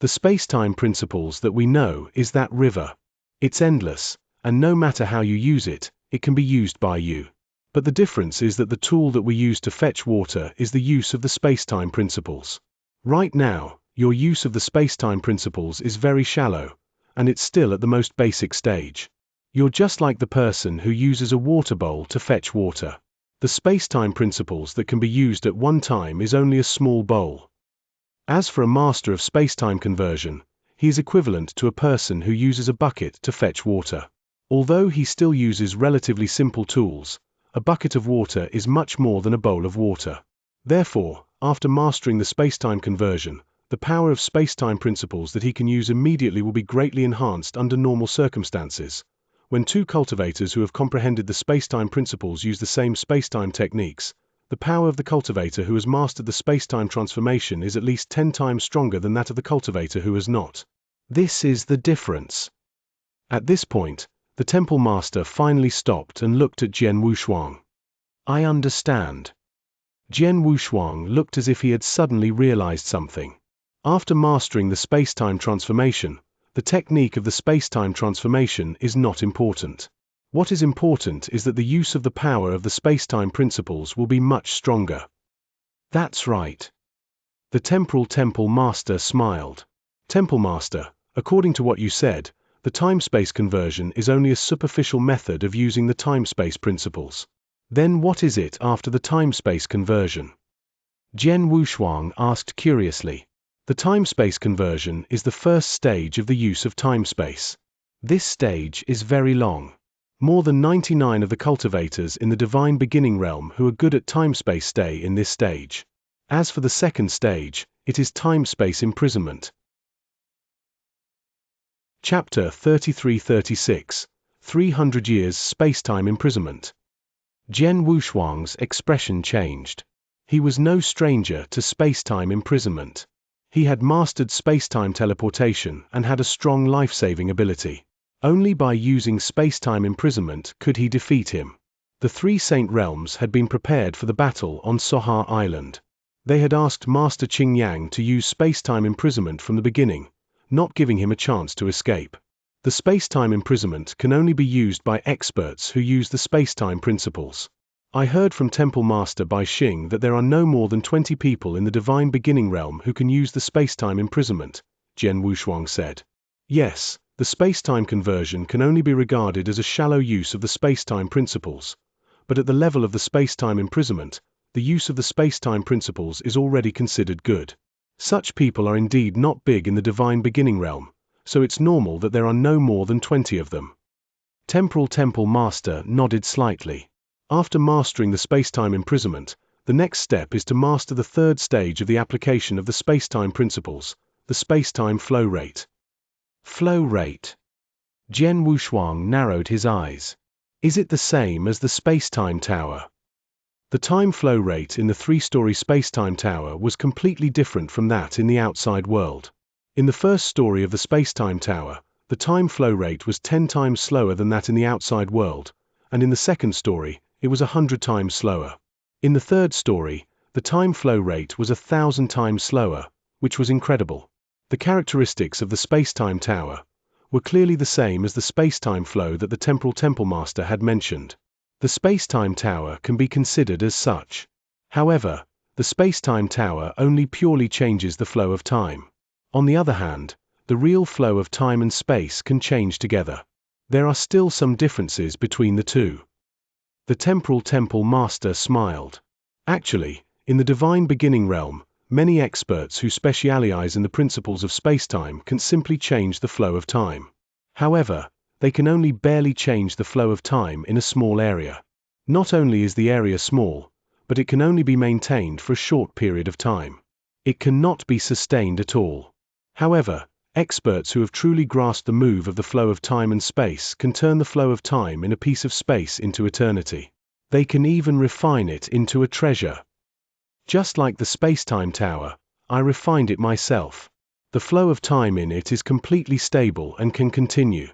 The space-time principles that we know is that river. It's endless, and no matter how you use it, it can be used by you. But the difference is that the tool that we use to fetch water is the use of the space-time principles. Right now, Your use of the space-time principles is very shallow, and it's still at the most basic stage. You're just like the person who uses a water bowl to fetch water. The space-time principles that can be used at one time is only a small bowl. As for a master of space-time conversion, he is equivalent to a person who uses a bucket to fetch water. Although he still uses relatively simple tools, a bucket of water is much more than a bowl of water. Therefore, after mastering the space-time conversion, the power of space-time principles that he can use immediately will be greatly enhanced under normal circumstances. When two cultivators who have comprehended the space-time principles use the same space-time techniques, the power of the cultivator who has mastered the space-time transformation is at least 10 times stronger than that of the cultivator who has not. This is the difference. At this point, the temple master finally stopped and looked at Jian Wushuang. I understand. Jian Wushuang looked as if he had suddenly realized something. After mastering the space-time transformation, the technique of the space-time transformation is not important. What is important is that the use of the power of the space-time principles will be much stronger. That's right. The temple master smiled. Temple master, according to what you said, the time-space conversion is only a superficial method of using the time-space principles. Then what is it after the time-space conversion? Jian Wushuang asked curiously. The time-space conversion is the first stage of the use of time-space. This stage is very long. More than 99 of the cultivators in the divine beginning realm who are good at time-space stay in this stage. As for the second stage, it is time-space imprisonment. Chapter 33-36, 300 Years Space-Time Imprisonment. Jian Wushuang's expression changed. He was no stranger to space-time imprisonment. He had mastered space-time teleportation and had a strong life-saving ability. Only by using space-time imprisonment could he defeat him. The three Saint Realms had been prepared for the battle on Soha Island. They had asked Master Qingyang to use space-time imprisonment from the beginning, not giving him a chance to escape. The space-time imprisonment can only be used by experts who use the space-time principles. I heard from Temple Master Bai Xing that there are no more than 20 people in the divine beginning realm who can use the space-time imprisonment, Jian Wushuang said. Yes, the space-time conversion can only be regarded as a shallow use of the space-time principles, but at the level of the space-time imprisonment, the use of the space-time principles is already considered good. Such people are indeed not big in the divine beginning realm, so it's normal that there are no more than 20 of them. Temple Master nodded slightly. After mastering the space-time imprisonment, the next step is to master the third stage of the application of the space-time principles, the space-time flow rate. Flow rate. Jian Wushuang narrowed his eyes. Is it the same as the space-time tower? The time flow rate in the three-story space-time tower was completely different from that in the outside world. In the first story of the space-time tower, the time flow rate was 10 times slower than that in the outside world, and in the second story, it was 100 times slower. In the third story, the time flow rate was 1,000 times slower, which was incredible. The characteristics of the space-time tower were clearly the same as the space-time flow that the Temple Master had mentioned. The space-time tower can be considered as such. However, the space-time tower only purely changes the flow of time. On the other hand, the real flow of time and space can change together. There are still some differences between the two. The Temple Master smiled. Actually, in the divine beginning realm, many experts who specialize in the principles of space-time can simply change the flow of time. However, they can only barely change the flow of time in a small area. Not only is the area small, but it can only be maintained for a short period of time. It cannot be sustained at all. However, experts who have truly grasped the move of the flow of time and space can turn the flow of time in a piece of space into eternity. They can even refine it into a treasure. Just like the space-time tower, I refined it myself. The flow of time in it is completely stable and can continue.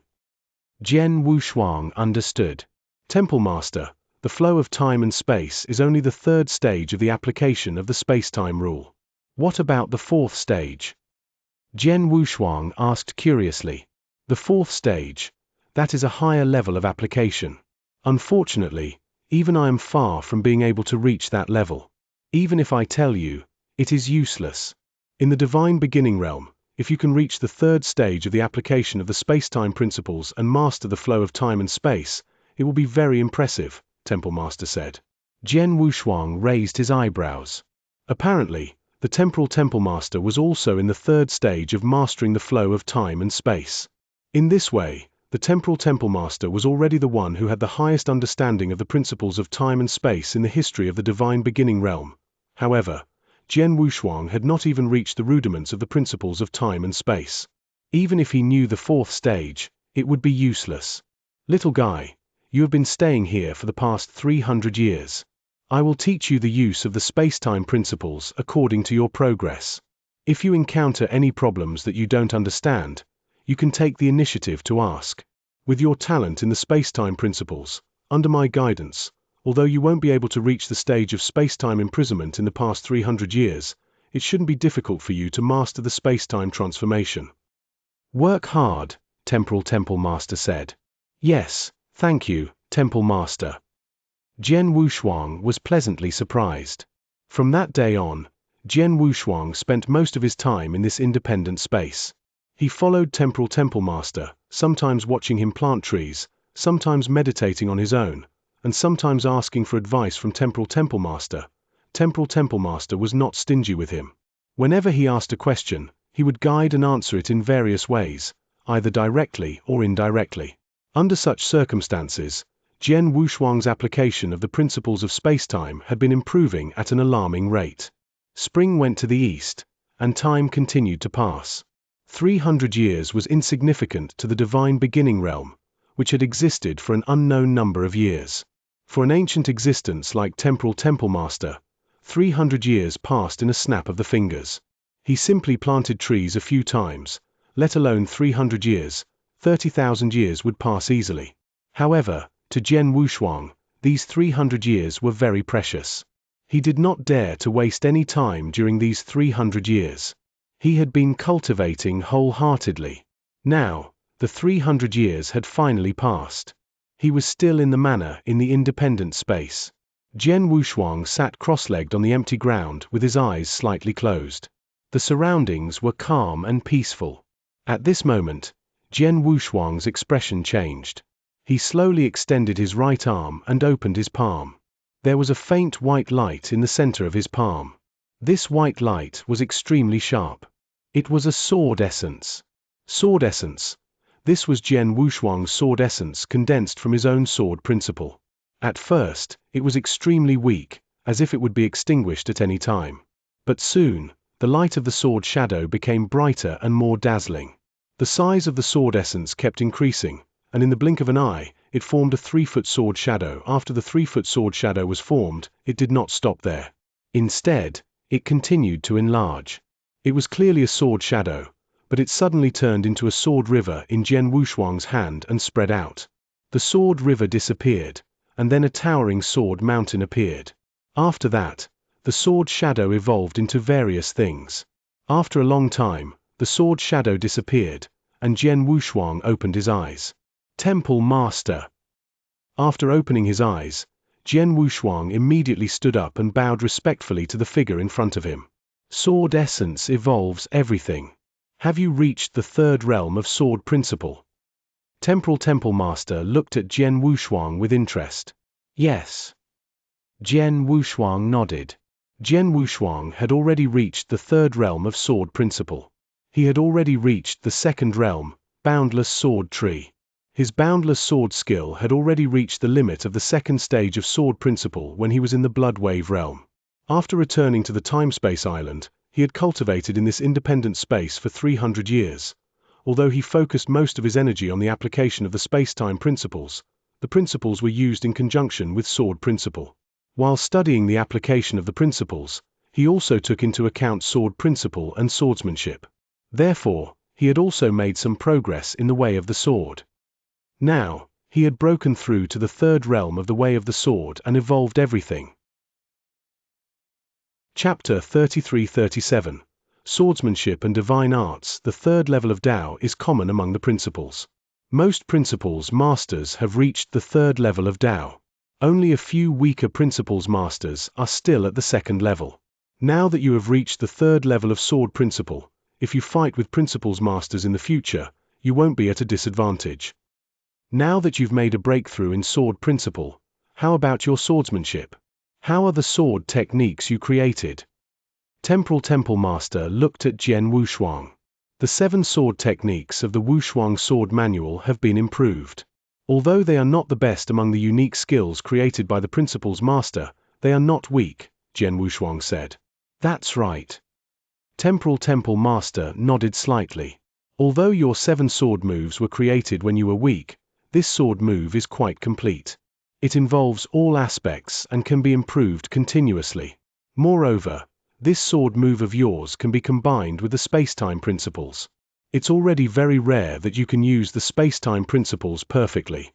Jian Wushuang understood. Temple Master, the flow of time and space is only the third stage of the application of the space-time rule. What about the fourth stage? Jian Wushuang asked curiously. The fourth stage, that is a higher level of application. Unfortunately, even I am far from being able to reach that level. Even if I tell you, it is useless. In the divine beginning realm, if you can reach the third stage of the application of the space-time principles and master the flow of time and space, it will be very impressive, Temple Master said. Jian Wushuang raised his eyebrows. Apparently, the Temporal Temple Master was also in the third stage of mastering the flow of time and space. In this way, the Temporal Temple Master was already the one who had the highest understanding of the principles of time and space in the history of the divine beginning realm. However, Jian Wushuang had not even reached the rudiments of the principles of time and space. Even if he knew the fourth stage, it would be useless. Little guy, you have been staying here for the past 300 years. I will teach you the use of the space-time principles according to your progress. If you encounter any problems that you don't understand, you can take the initiative to ask. With your talent in the space-time principles, under my guidance, although you won't be able to reach the stage of space-time imprisonment in the past 300 years, it shouldn't be difficult for you to master the space-time transformation. Work hard, Temporal Temple Master said. Yes, thank you, Temple Master. Jian Wushuang was pleasantly surprised. From that day on, Jian Wushuang spent most of his time in this independent space. He followed Temporal Temple Master, sometimes watching him plant trees, sometimes meditating on his own, and sometimes asking for advice from Temporal Temple Master. Temporal Temple Master was not stingy with him. Whenever he asked a question, he would guide and answer it in various ways, either directly or indirectly. Under such circumstances, Jian Wushuang's application of the principles of spacetime had been improving at an alarming rate. Spring went to the east, and time continued to pass. 300 years was insignificant to the divine beginning realm, which had existed for an unknown number of years. For an ancient existence like Temporal Temple Master, 300 years passed in a snap of the fingers. He simply planted trees a few times, let alone 300 years, 30,000 years would pass easily. However, to Jian Wushuang, these 300 years were very precious. He did not dare to waste any time during these 300 years. He had been cultivating wholeheartedly. Now, the 300 years had finally passed. He was still in the manor in the independent space. Jian Wushuang sat cross-legged on the empty ground with his eyes slightly closed. The surroundings were calm and peaceful. At this moment, Jian Wushuang's expression changed. He slowly extended his right arm and opened his palm. There was a faint white light in the center of his palm. This white light was extremely sharp. It was a sword essence. Sword essence. This was Jian Wushuang's sword essence condensed from his own sword principle. At first, it was extremely weak, as if it would be extinguished at any time. But soon, the light of the sword shadow became brighter and more dazzling. The size of the sword essence kept increasing, and in the blink of an eye, it formed a 3-foot sword shadow. After the 3-foot sword shadow was formed, it did not stop there. Instead, it continued to enlarge. It was clearly a sword shadow, but it suddenly turned into a sword river in Jian Wushuang's hand and spread out. The sword river disappeared, and then a towering sword mountain appeared. After that, the sword shadow evolved into various things. After a long time, the sword shadow disappeared, and Jian Wushuang opened his eyes. Temple Master. After opening his eyes, Jian Wushuang immediately stood up and bowed respectfully to the figure in front of him. Sword essence evolves everything. Have you reached the third realm of sword principle? Temporal Temple Master looked at Jian Wushuang with interest. Yes. Jian Wushuang nodded. Jian Wushuang had already reached the third realm of sword principle. He had already reached the second realm, boundless sword tree. His boundless sword skill had already reached the limit of the second stage of sword principle when he was in the blood wave realm. After returning to the time-space island, he had cultivated in this independent space for 300 years. Although he focused most of his energy on the application of the space-time principles, the principles were used in conjunction with sword principle. While studying the application of the principles, he also took into account sword principle and swordsmanship. Therefore, he had also made some progress in the way of the sword. Now, he had broken through to the third realm of the way of the sword and evolved everything. Chapter 33-37. Swordsmanship and Divine Arts. The third level of Tao is common among the principles. Most principles masters have reached the third level of Tao. Only a few weaker principles masters are still at the second level. Now that you have reached the third level of sword principle, if you fight with principles masters in the future, you won't be at a disadvantage. Now that you've made a breakthrough in sword principle, how about your swordsmanship? How are the sword techniques you created? Temporal Temple Master looked at Jian Wushuang. The 7 sword techniques of the Wushuang Sword Manual have been improved. Although they are not the best among the unique skills created by the Principles Master, they are not weak, Jian Wushuang said. That's right. Temporal Temple Master nodded slightly. Although your 7 sword moves were created when you were weak, this sword move is quite complete. It involves all aspects and can be improved continuously. Moreover, this sword move of yours can be combined with the space-time principles. It's already very rare that you can use the space-time principles perfectly.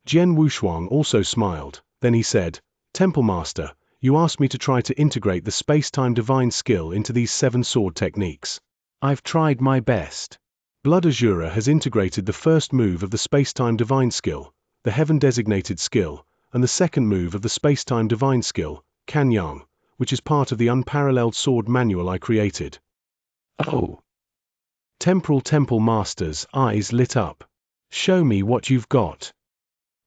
Jian Wushuang also smiled, then he said, Temple Master, you asked me to try to integrate the space-time divine skill into these 7 sword techniques. I've tried my best. Blood Azura has integrated the first move of the space-time divine skill, the heaven-designated skill, and the second move of the space-time divine skill, Kanyang, which is part of the unparalleled sword manual I created. Oh! Temporal Temple Master's eyes lit up. Show me what you've got.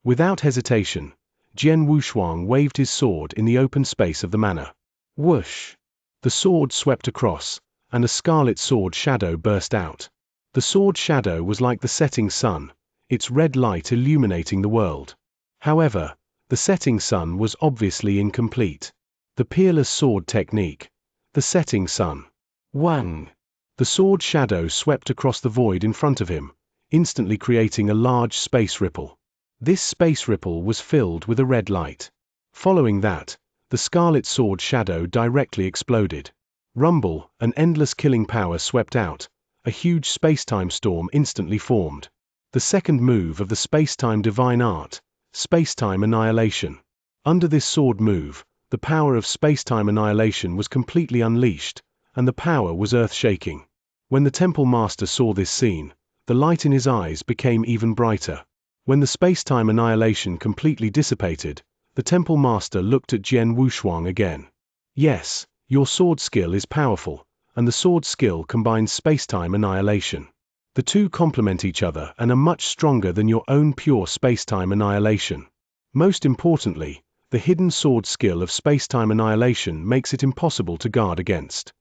Without hesitation, Jian Wushuang waved his sword in the open space of the manor. Whoosh! The sword swept across, and a scarlet sword shadow burst out. The sword shadow was like the setting sun, its red light illuminating the world. However, the setting sun was obviously incomplete. The peerless sword technique. The setting sun. Wang! The sword shadow swept across the void in front of him, instantly creating a large space ripple. This space ripple was filled with a red light. Following that, the scarlet sword shadow directly exploded. Rumble, an endless killing power swept out. A huge space-time storm instantly formed. The second move of the space-time divine art, space-time annihilation. Under this sword move, the power of space-time annihilation was completely unleashed, and the power was earth-shaking. When the Temple Master saw this scene, the light in his eyes became even brighter. When the space-time annihilation completely dissipated, the Temple Master looked at Jian Wushuang again. Yes, your sword skill is powerful, and the sword skill combines space-time annihilation. The two complement each other and are much stronger than your own pure space-time annihilation. Most importantly, the hidden sword skill of space-time annihilation makes it impossible to guard against.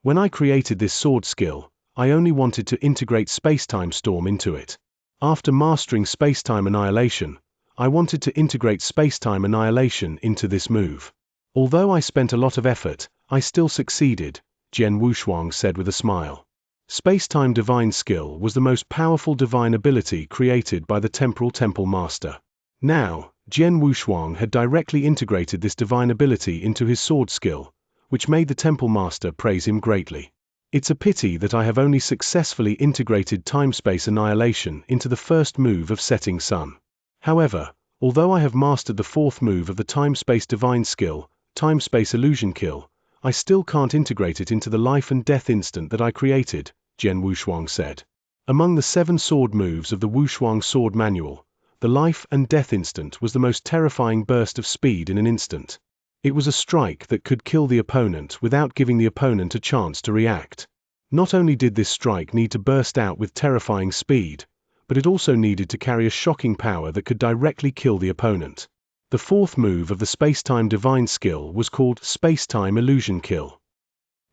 When I created this sword skill, I only wanted to integrate space-time storm into it. After mastering space-time annihilation, I wanted to integrate space-time annihilation into this move. Although I spent a lot of effort, I still succeeded, Jian Wushuang said with a smile. Space-time divine skill was the most powerful divine ability created by the Temporal Temple Master. Now, Jian Wushuang had directly integrated this divine ability into his sword skill, which made the Temple Master praise him greatly. It's a pity that I have only successfully integrated time-space annihilation into the first move of setting sun. However, although I have mastered the fourth move of the time-space divine skill, time-space illusion kill, I still can't integrate it into the life and death instant that I created, Jian Wushuang said. Among the 7 sword moves of the Wushuang Sword Manual, the life and death instant was the most terrifying burst of speed in an instant. It was a strike that could kill the opponent without giving the opponent a chance to react. Not only did this strike need to burst out with terrifying speed, but it also needed to carry a shocking power that could directly kill the opponent. The fourth move of the space-time divine skill was called space-time illusion kill.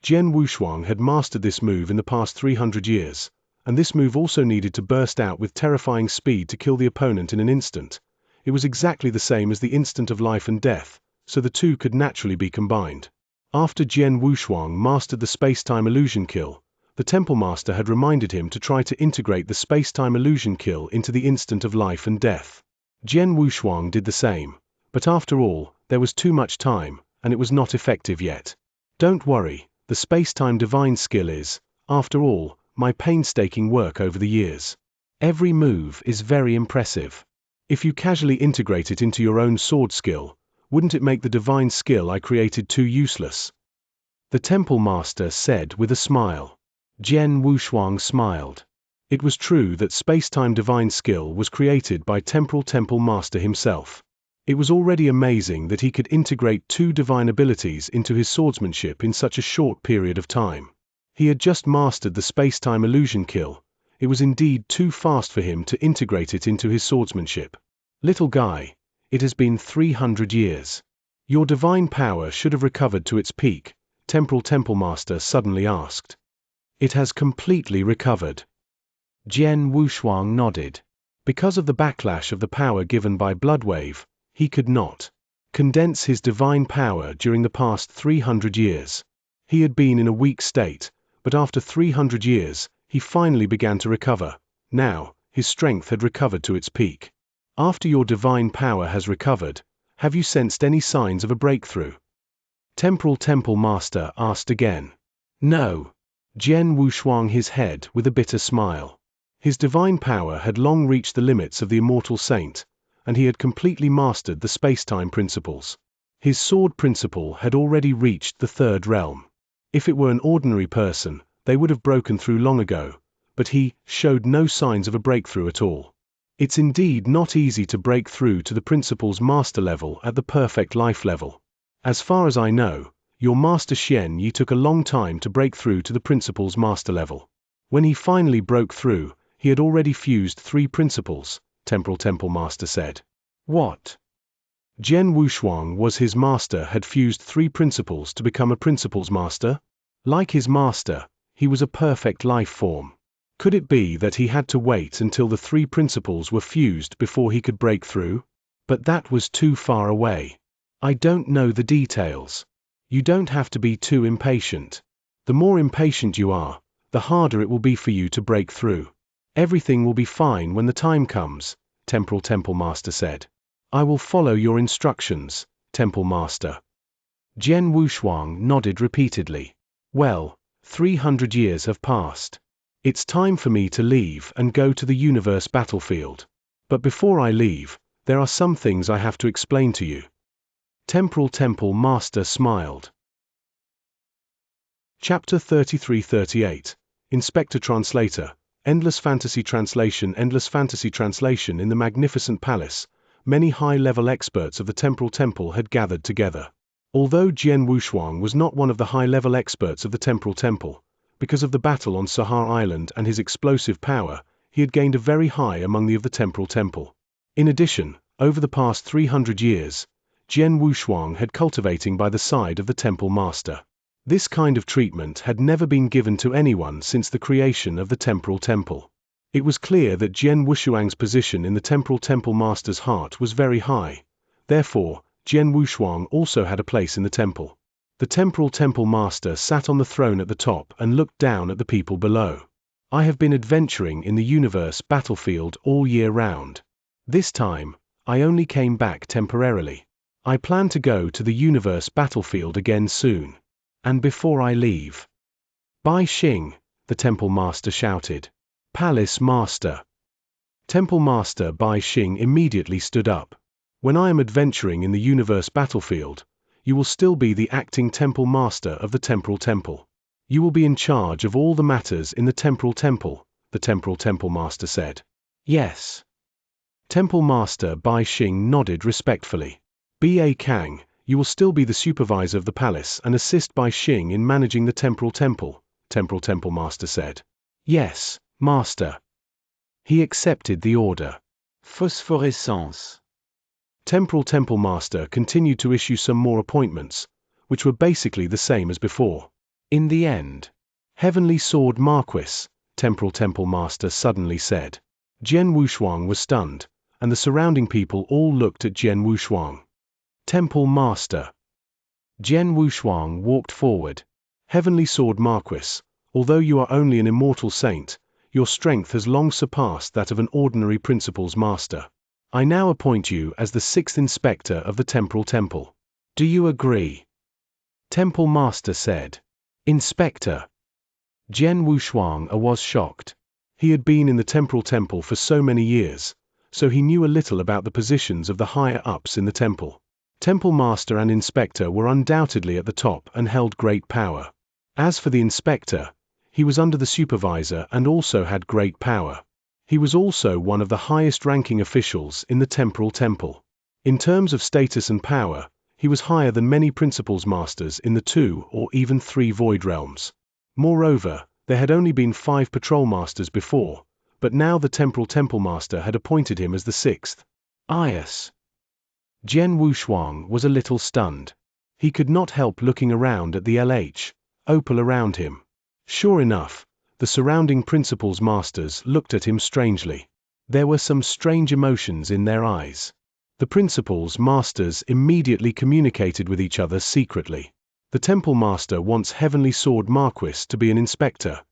Jian Wushuang had mastered this move in the past 300 years, and this move also needed to burst out with terrifying speed to kill the opponent in an instant. It was exactly the same as the instant of life and death, so the two could naturally be combined. After Jian Wushuang mastered the space-time illusion kill, the Temple Master had reminded him to try to integrate the space-time illusion kill into the instant of life and death. Jian Wushuang did the same, but after all, there was too much time, and it was not effective yet. Don't worry, the space-time divine skill is, after all, my painstaking work over the years. Every move is very impressive. If you casually integrate it into your own sword skill, wouldn't it make the divine skill I created too useless? The Temple Master said with a smile. Jian Wushuang smiled. It was true that space-time divine skill was created by Temporal Temple Master himself. It was already amazing that he could integrate 2 divine abilities into his swordsmanship in such a short period of time. He had just mastered the space-time illusion kill. It was indeed too fast for him to integrate it into his swordsmanship. Little guy, it has been 300 years. Your divine power should have recovered to its peak, Temporal Temple Master suddenly asked. It has completely recovered. Jian Wushuang nodded. Because of the backlash of the power given by Bloodwave, he could not condense his divine power during the past 300 years. He had been in a weak state, but after 300 years, he finally began to recover. Now, his strength had recovered to its peak. After your divine power has recovered, have you sensed any signs of a breakthrough? Temporal Temple Master asked again. No. Jian Wushuang his head with a bitter smile. His divine power had long reached the limits of the immortal saint, and he had completely mastered the space-time principles. His sword principle had already reached the 3rd realm. If it were an ordinary person, they would have broken through long ago, but he showed no signs of a breakthrough at all. It's indeed not easy to break through to the principle's master level at the perfect life level. As far as I know, your master Xianxia took a long time to break through to the principle's master level. When he finally broke through, he had already fused 3 principles, Temporal Temple Master said. What? Jian Wushuang was his master had fused 3 principles to become a principle's master? Like his master, he was a perfect life form. Could it be that he had to wait until the 3 principles were fused before he could break through? But that was too far away. I don't know the details. You don't have to be too impatient. The more impatient you are, the harder it will be for you to break through. Everything will be fine when the time comes, Temporal Temple Master said. I will follow your instructions, Temple Master. Jian Wushuang nodded repeatedly. Well, 300 years have passed. It's time for me to leave and go to the universe battlefield. But before I leave, there are some things I have to explain to you. Temporal Temple Master smiled. Chapter 33-38, Inspector Translator, Endless Fantasy Translation. Endless Fantasy Translation. In the magnificent palace, many high-level experts of the Temporal Temple had gathered together. Although Jian Wushuang was not one of the high-level experts of the Temporal Temple, because of the battle on Sahar Island and his explosive power, he had gained a very high among the Temporal Temple. In addition, over the past 300 years, Jian Wushuang had cultivating by the side of the Temple Master. This kind of treatment had never been given to anyone since the creation of the Temporal Temple. It was clear that Jian Wushuang's position in the Temporal Temple Master's heart was very high. Therefore, Jian Wushuang also had a place in the temple. The Temporal Temple Master sat on the throne at the top and looked down at the people below. I have been adventuring in the universe battlefield all year round. This time, I only came back temporarily. I plan to go to the universe battlefield again soon. And before I leave. Bai Xing, the Temple Master shouted. Palace Master. Temple Master Bai Xing immediately stood up. When I am adventuring in the universe battlefield, you will still be the acting Temple Master of the Temporal Temple. You will be in charge of all the matters in the Temporal Temple, the Temporal Temple Master said. Yes. Temple Master Bai Xing nodded respectfully. B.A. Kang, you will still be the supervisor of the palace and assist Bai Xing in managing the Temporal Temple, Temporal Temple Master said. Yes, Master. He accepted the order. Phosphorescence. Temporal Temple Master continued to issue some more appointments, which were basically the same as before. In the end, Heavenly Sword Marquis, Temporal Temple Master suddenly said. Jian Wushuang was stunned, and the surrounding people all looked at Jian Wushuang. Temple Master. Jian Wushuang walked forward. Heavenly Sword Marquis, although you are only an immortal saint, your strength has long surpassed that of an ordinary principal's master. I now appoint you as the 6th Inspector of the Temporal Temple. Do you agree? Temple Master said. Inspector. Jian Wushuang was shocked. He had been in the Temporal Temple for so many years, so he knew a little about the positions of the higher-ups in the temple. Temple Master and Inspector were undoubtedly at the top and held great power. As for the Inspector, he was under the supervisor and also had great power. He was also one of the highest-ranking officials in the Temporal Temple. In terms of status and power, he was higher than many principles masters in the 2 or even 3 void realms. Moreover, there had only been 5 patrol masters before, but now the temporal temple master had appointed him as the 6th. Ias. Jian Wushuang was a little stunned. He could not help looking around at the opal around him. Sure enough, the surrounding principles masters looked at him strangely. There were some strange emotions in their eyes. The principles masters immediately communicated with each other secretly. The temple master wants Heavenly Sword Marquis to be an inspector.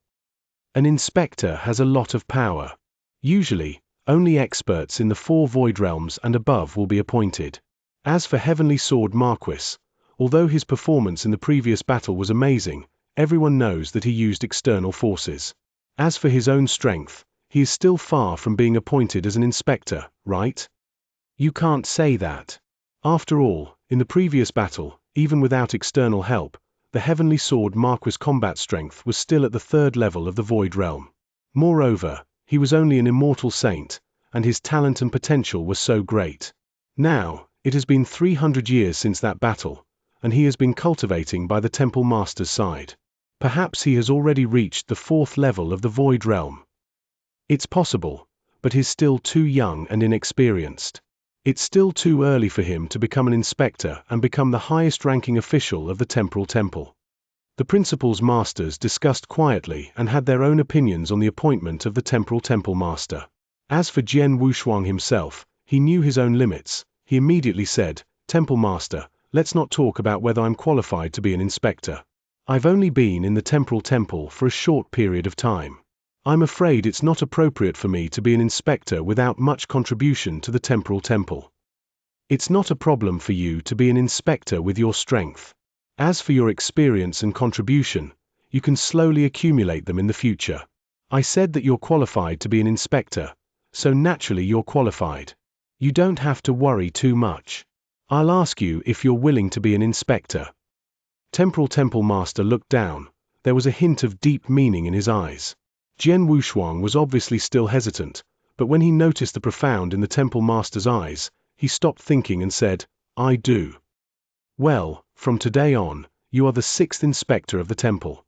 An inspector has a lot of power. Usually, only experts in the 4 void realms and above will be appointed. As for Heavenly Sword Marquis, although his performance in the previous battle was amazing, everyone knows that he used external forces. As for his own strength, he is still far from being appointed as an inspector, right? You can't say that. After all, in the previous battle, even without external help, the Heavenly Sword Marquis' combat strength was still at the 3rd level of the Void Realm. Moreover, he was only an immortal saint, and his talent and potential were so great. Now, it has been 300 years since that battle, and he has been cultivating by the Temple Master's side. Perhaps he has already reached the 4th level of the Void Realm. It's possible, but he's still too young and inexperienced. It's still too early for him to become an inspector and become the highest-ranking official of the Temporal Temple. The Principles Masters discussed quietly and had their own opinions on the appointment of the Temporal Temple Master. As for Jian Wushuang himself, he knew his own limits. He immediately said, "Temple Master, let's not talk about whether I'm qualified to be an inspector. I've only been in the Temporal Temple for a short period of time. I'm afraid it's not appropriate for me to be an inspector without much contribution to the Temporal Temple. It's not a problem for you to be an inspector with your strength. As for your experience and contribution, you can slowly accumulate them in the future. I said that you're qualified to be an inspector, so naturally you're qualified. You don't have to worry too much. I'll ask you if you're willing to be an inspector." Temporal Temple Master looked down. There was a hint of deep meaning in his eyes. Jian Wushuang was obviously still hesitant, but when he noticed the profound in the Temple Master's eyes, he stopped thinking and said, "I do." "Well, from today on, you are the 6th inspector of the temple."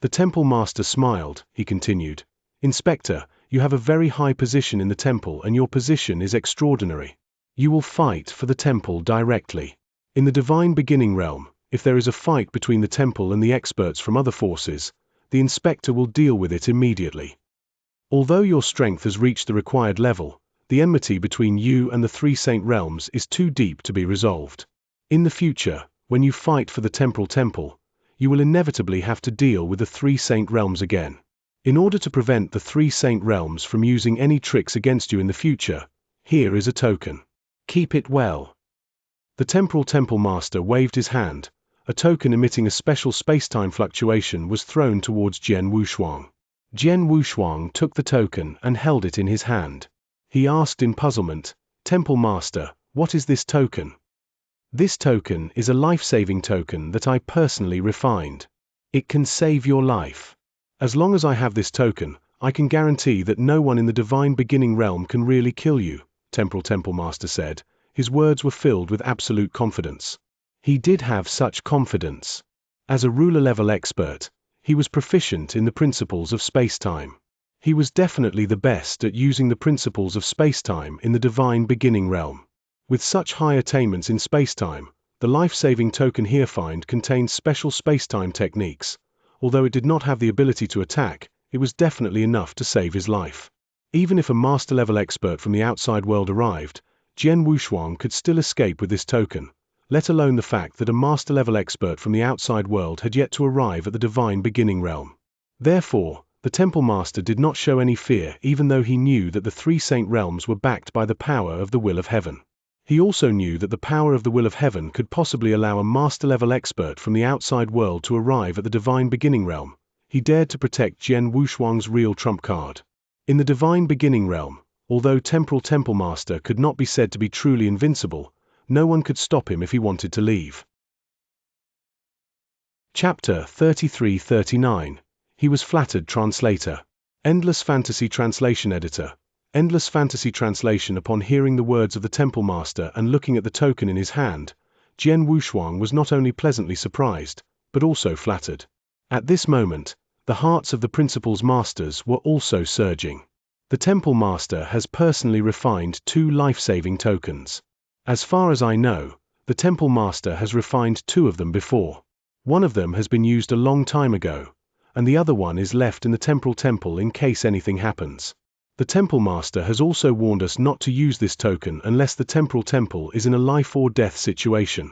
The Temple Master smiled. He continued, "Inspector, you have a very high position in the temple and your position is extraordinary. You will fight for the temple directly. In the Divine Beginning Realm, if there is a fight between the temple and the experts from other forces, the inspector will deal with it immediately. Although your strength has reached the required level, the enmity between you and the 3 Saint Realms is too deep to be resolved. In the future, when you fight for the Temporal Temple, you will inevitably have to deal with the 3 Saint Realms again. In order to prevent the 3 Saint Realms from using any tricks against you in the future, here is a token. Keep it well." The Temporal Temple Master waved his hand. A token emitting a special space-time fluctuation was thrown towards Jian Wushuang. Jian Wushuang took the token and held it in his hand. He asked in puzzlement, "Temple Master, what is this token?" "This token is a life-saving token that I personally refined. It can save your life. As long as I have this token, I can guarantee that no one in the Divine Beginning Realm can really kill you," Temporal Temple Master said. His words were filled with absolute confidence. He did have such confidence. As a ruler-level expert, he was proficient in the principles of space-time. He was definitely the best at using the principles of space-time in the Divine Beginning Realm. With such high attainments in space-time, the life-saving token here found contained special space-time techniques. Although it did not have the ability to attack, it was definitely enough to save his life. Even if a master-level expert from the outside world arrived, Jian Wushuang could still escape with this token, let alone the fact that a master-level expert from the outside world had yet to arrive at the Divine Beginning Realm. Therefore, the Temple Master did not show any fear even though he knew that the 3 Saint Realms were backed by the power of the Will of Heaven. He also knew that the power of the Will of Heaven could possibly allow a master-level expert from the outside world to arrive at the Divine Beginning Realm. He dared to protect Jian Wushuang's real trump card. In the Divine Beginning Realm, although Temporal Temple Master could not be said to be truly invincible, no one could stop him if he wanted to leave. Chapter 33-39. He was flattered. Translator. Endless Fantasy Translation Editor. Endless fantasy translation. Upon hearing the words of the temple master and looking at the token in his hand, Jian Wushuang was not only pleasantly surprised, but also flattered. At this moment, the hearts of the principal's masters were also surging. The temple master has personally refined 2 life-saving tokens. As far as I know, the temple master has refined 2 of them before. One of them has been used a long time ago, and the other one is left in the temporal temple in case anything happens. The temple master has also warned us not to use this token unless the temporal temple is in a life or death situation.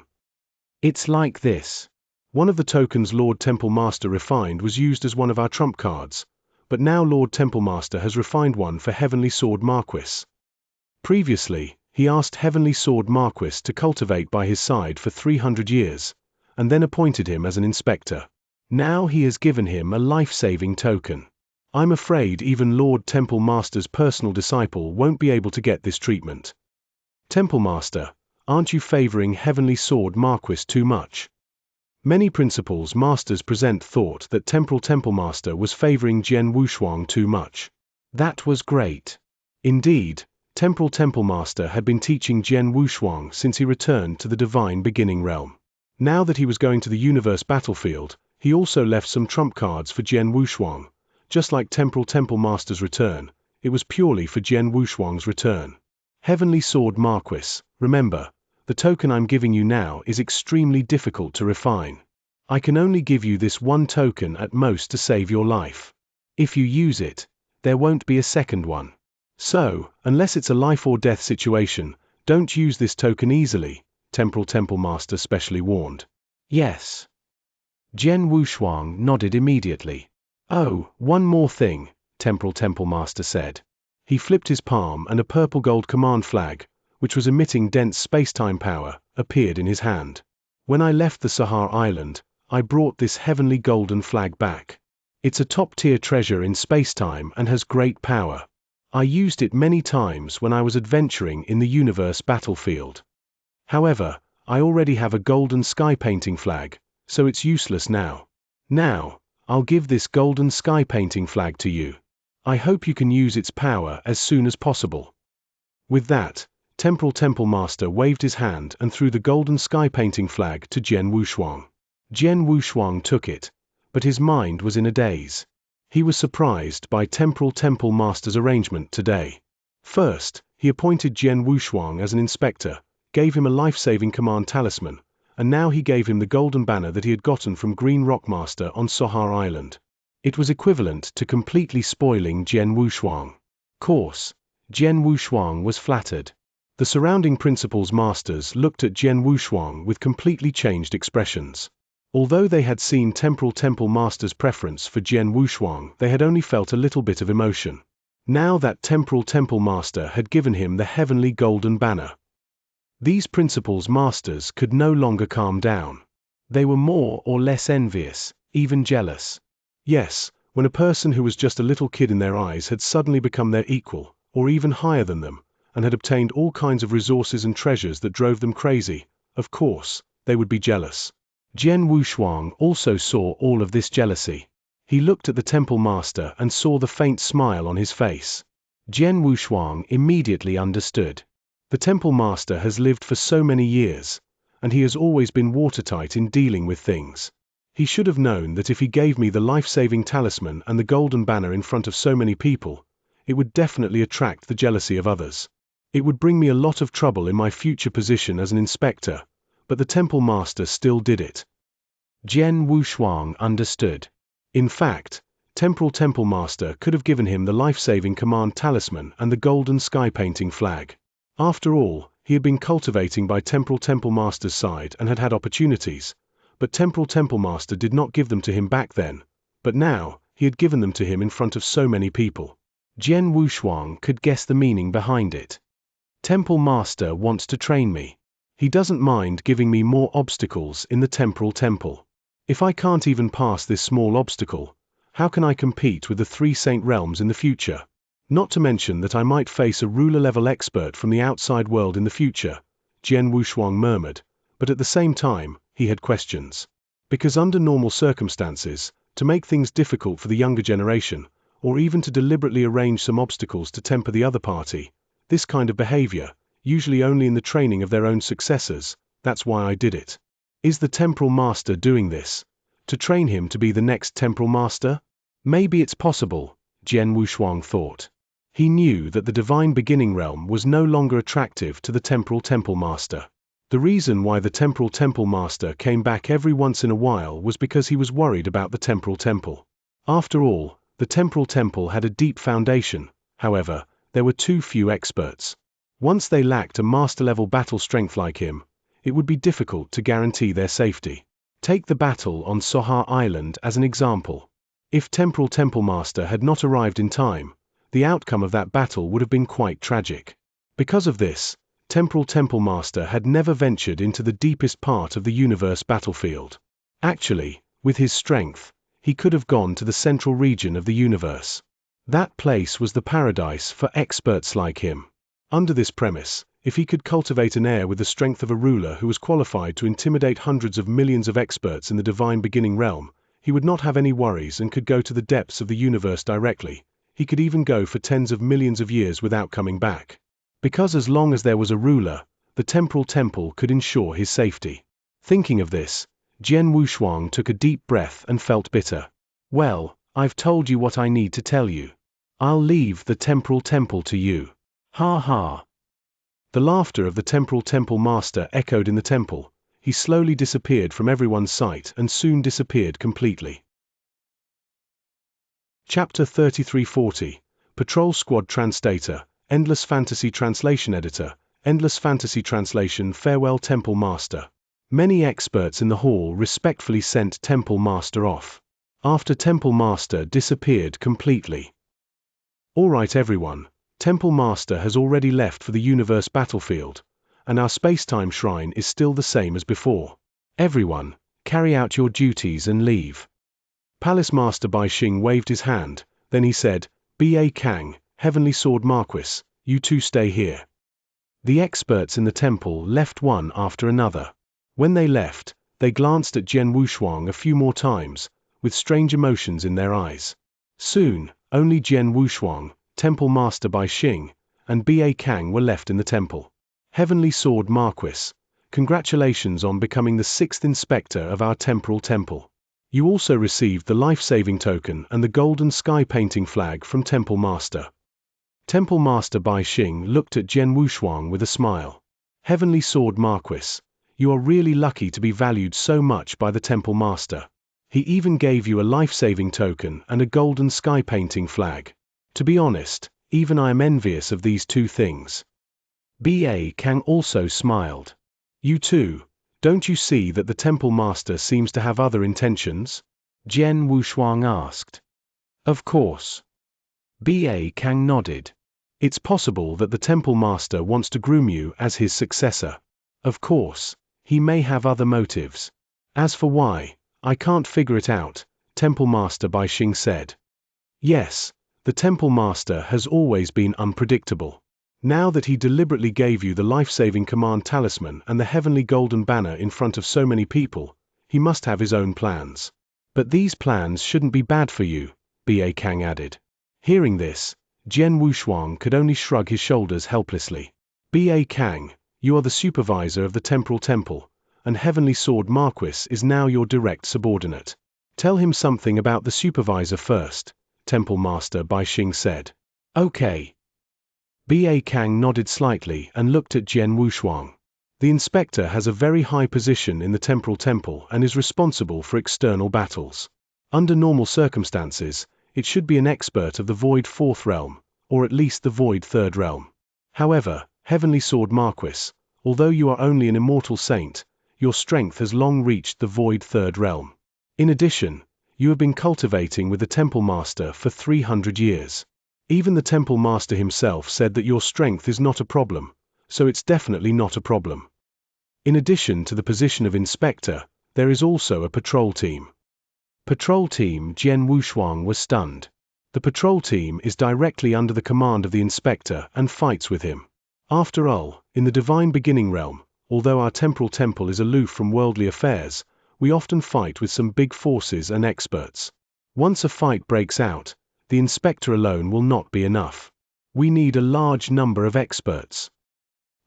It's like this. One of the tokens Lord Temple Master refined was used as one of our trump cards, but now Lord Temple Master has refined one for Heavenly Sword Marquis. Previously, he asked Heavenly Sword Marquis to cultivate by his side for 300 years, and then appointed him as an inspector. Now he has given him a life-saving token. I'm afraid even Lord Temple Master's personal disciple won't be able to get this treatment. Temple Master, aren't you favoring Heavenly Sword Marquis too much? Many principals masters present thought that Temporal Temple Master was favoring Jian Wushuang too much. That was great. Indeed, Temporal Temple Master had been teaching Jian Wushuang since he returned to the Divine Beginning Realm. Now that he was going to the universe battlefield, he also left some trump cards for Jian Wushuang. Just like Temporal Temple Master's return, it was purely for Jian Wushuang's return. Heavenly Sword Marquis, remember, the token I'm giving you now is extremely difficult to refine. I can only give you this 1 token at most to save your life. If you use it, there won't be a second one. So, unless it's a life or death situation, don't use this token easily, Temporal Temple Master specially warned. Yes. Jian Wushuang nodded immediately. Oh, one more thing, Temporal Temple Master said. He flipped his palm and a purple gold command flag, which was emitting dense space-time power, appeared in his hand. When I left the Sahar Island, I brought this heavenly golden flag back. It's a top-tier treasure in space-time and has great power. I used it many times when I was adventuring in the universe battlefield. However, I already have a golden sky painting flag, so it's useless now. Now, I'll give this golden sky painting flag to you. I hope you can use its power as soon as possible. With that, Temporal Temple Master waved his hand and threw the golden sky painting flag to Jian Wushuang. Jian Wushuang took it, but his mind was in a daze. He was surprised by Temporal Temple Master's arrangement today. First, he appointed Jian Wushuang as an inspector, gave him a life-saving command talisman, and now he gave him the golden banner that he had gotten from Green Rock Master on Sahar Island. It was equivalent to completely spoiling Jian Wushuang. Course, Jian Wushuang was flattered. The surrounding principals masters looked at Jian Wushuang with completely changed expressions. Although they had seen Temporal Temple Master's preference for Jian Wushuang, they had only felt a little bit of emotion. Now that Temporal Temple Master had given him the heavenly golden banner, these principals masters could no longer calm down. They were more or less envious, even jealous. Yes, when a person who was just a little kid in their eyes had suddenly become their equal, or even higher than them, and had obtained all kinds of resources and treasures that drove them crazy, of course, they would be jealous. Jian Wushuang also saw all of this jealousy. He looked at the temple master and saw the faint smile on his face. Jian Wushuang immediately understood. The temple master has lived for so many years, and he has always been watertight in dealing with things. He should have known that if he gave me the life-saving talisman and the golden banner in front of so many people, it would definitely attract the jealousy of others. It would bring me a lot of trouble in my future position as an inspector, but the temple master still did it. Jian Wushuang understood. In fact, Temporal Temple Master could have given him the life-saving command talisman and the golden sky painting flag. After all, he had been cultivating by Temporal Temple Master's side and had had opportunities, but Temporal Temple Master did not give them to him back then, but now, he had given them to him in front of so many people. Jian Wushuang could guess the meaning behind it. Temple Master wants to train me. He doesn't mind giving me more obstacles in the Temporal Temple. If I can't even pass this small obstacle, how can I compete with the 3 Saint Realms in the future? Not to mention that I might face a ruler-level expert from the outside world in the future, Jian Wushuang murmured, but at the same time, he had questions. Because under normal circumstances, to make things difficult for the younger generation, or even to deliberately arrange some obstacles to temper the other party. This kind of behavior, usually only in the training of their own successors, that's why I did it. Is the temporal master doing this to train him to be the next temporal master? Maybe it's possible, Jian Wushuang thought. He knew that the divine beginning realm was no longer attractive to the temporal temple master. The reason why the temporal temple master came back every once in a while was because he was worried about the temporal temple. After all, the temporal temple had a deep foundation. However, there were too few experts. Once they lacked a master-level battle strength like him, it would be difficult to guarantee their safety. Take the battle on Soha Island as an example. If Temporal Temple Master had not arrived in time, the outcome of that battle would have been quite tragic. Because of this, Temporal Temple Master had never ventured into the deepest part of the universe battlefield. Actually, with his strength, he could have gone to the central region of the universe. That place was the paradise for experts like him. Under this premise, if he could cultivate an heir with the strength of a ruler who was qualified to intimidate hundreds of millions of experts in the divine beginning realm, he would not have any worries and could go to the depths of the universe directly. He could even go for tens of millions of years without coming back. Because as long as there was a ruler, the temporal temple could ensure his safety. Thinking of this, Jian Wushuang took a deep breath and felt bitter. Well, I've told you what I need to tell you. I'll leave the temporal temple to you. Ha ha. The laughter of the temporal temple master echoed in the temple. He slowly disappeared from everyone's sight and soon disappeared completely. Chapter 3340. Patrol Squad Translator, Endless Fantasy Translation Editor, Endless Fantasy Translation. Farewell Temple Master. Many experts in the hall respectfully sent Temple Master off. After Temple Master disappeared completely. All right everyone, Temple Master has already left for the universe battlefield, and our space-time shrine is still the same as before. Everyone, carry out your duties and leave. Palace Master Bai Xing waved his hand, then he said, B.A. Kang, Heavenly Sword Marquis, you two stay here. The experts in the temple left one after another. When they left, they glanced at Jian Wushuang a few more times, with strange emotions in their eyes. Soon, only Jian Wushuang, Temple Master Bai Xing, and B.A. Kang were left in the temple. Heavenly Sword Marquis, congratulations on becoming the 6th Inspector of our temporal temple. You also received the life-saving token and the golden sky painting flag from Temple Master. Temple Master Bai Xing looked at Jian Wushuang with a smile. Heavenly Sword Marquis, you are really lucky to be valued so much by the Temple Master. He even gave you a life-saving token and a golden sky painting flag. To be honest, even I am envious of these two things. B.A. Kang also smiled. You too, don't you see that the Temple Master seems to have other intentions? Jian Wushuang asked. Of course. B.A. Kang nodded. It's possible that the Temple Master wants to groom you as his successor. Of course, he may have other motives. As for why, I can't figure it out, Temple Master Bai Xing said. Yes, the Temple Master has always been unpredictable. Now that he deliberately gave you the life-saving command talisman and the heavenly golden banner in front of so many people, he must have his own plans. But these plans shouldn't be bad for you, B.A. Kang added. Hearing this, Jian Wushuang could only shrug his shoulders helplessly. B.A. Kang, you are the supervisor of the temporal temple, and Heavenly Sword Marquis is now your direct subordinate. Tell him something about the supervisor first, Temple Master Bai Xing said. Okay. B.A. Kang nodded slightly and looked at Jian Wushuang. The inspector has a very high position in the temporal temple and is responsible for external battles. Under normal circumstances, it should be an expert of the Void 4th realm, or at least the Void 3rd realm. However, Heavenly Sword Marquis, although you are only an immortal saint, your strength has long reached the Void 3rd realm. In addition, you have been cultivating with the Temple Master for 300 years. Even the Temple Master himself said that your strength is not a problem, so it's definitely not a problem. In addition to the position of inspector, there is also a patrol team. Patrol team. Jian Wushuang was stunned. The patrol team is directly under the command of the inspector and fights with him. After all, in the divine beginning realm, although our temporal temple is aloof from worldly affairs, we often fight with some big forces and experts. Once a fight breaks out, the inspector alone will not be enough. We need a large number of experts.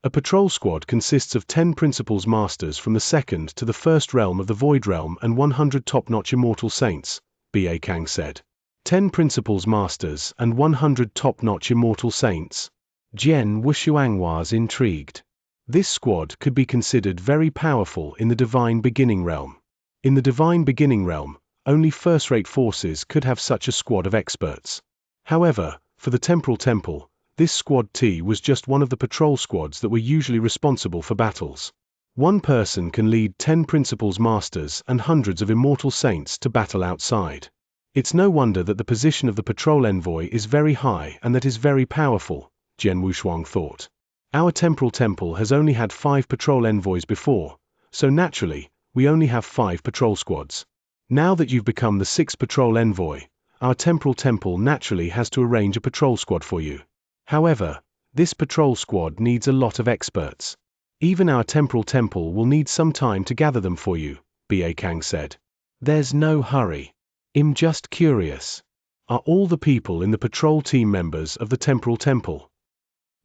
A patrol squad consists of 10 principals masters from the second to the first realm of the Void Realm and 100 top-notch immortal saints, B.A. Kang said. 10 principals masters and 100 top-notch immortal saints. Jian Wushuang was intrigued. This squad could be considered very powerful in the Divine Beginning Realm. In the Divine Beginning Realm, only first-rate forces could have such a squad of experts. However, for the Temporal Temple, this Squad T was just one of the patrol squads that were usually responsible for battles. One person can lead 10 principals masters and hundreds of immortal saints to battle outside. It's no wonder that the position of the patrol envoy is very high and that is very powerful, Jian Wushuang thought. Our Temporal Temple has only had 5 patrol envoys before, so naturally, we only have 5 patrol squads. Now that you've become the 6th patrol envoy, our Temporal Temple naturally has to arrange a patrol squad for you. However, this patrol squad needs a lot of experts. Even our Temporal Temple will need some time to gather them for you, B.A. Kang said. There's no hurry. I'm just curious. Are all the people in the patrol team members of the Temporal Temple?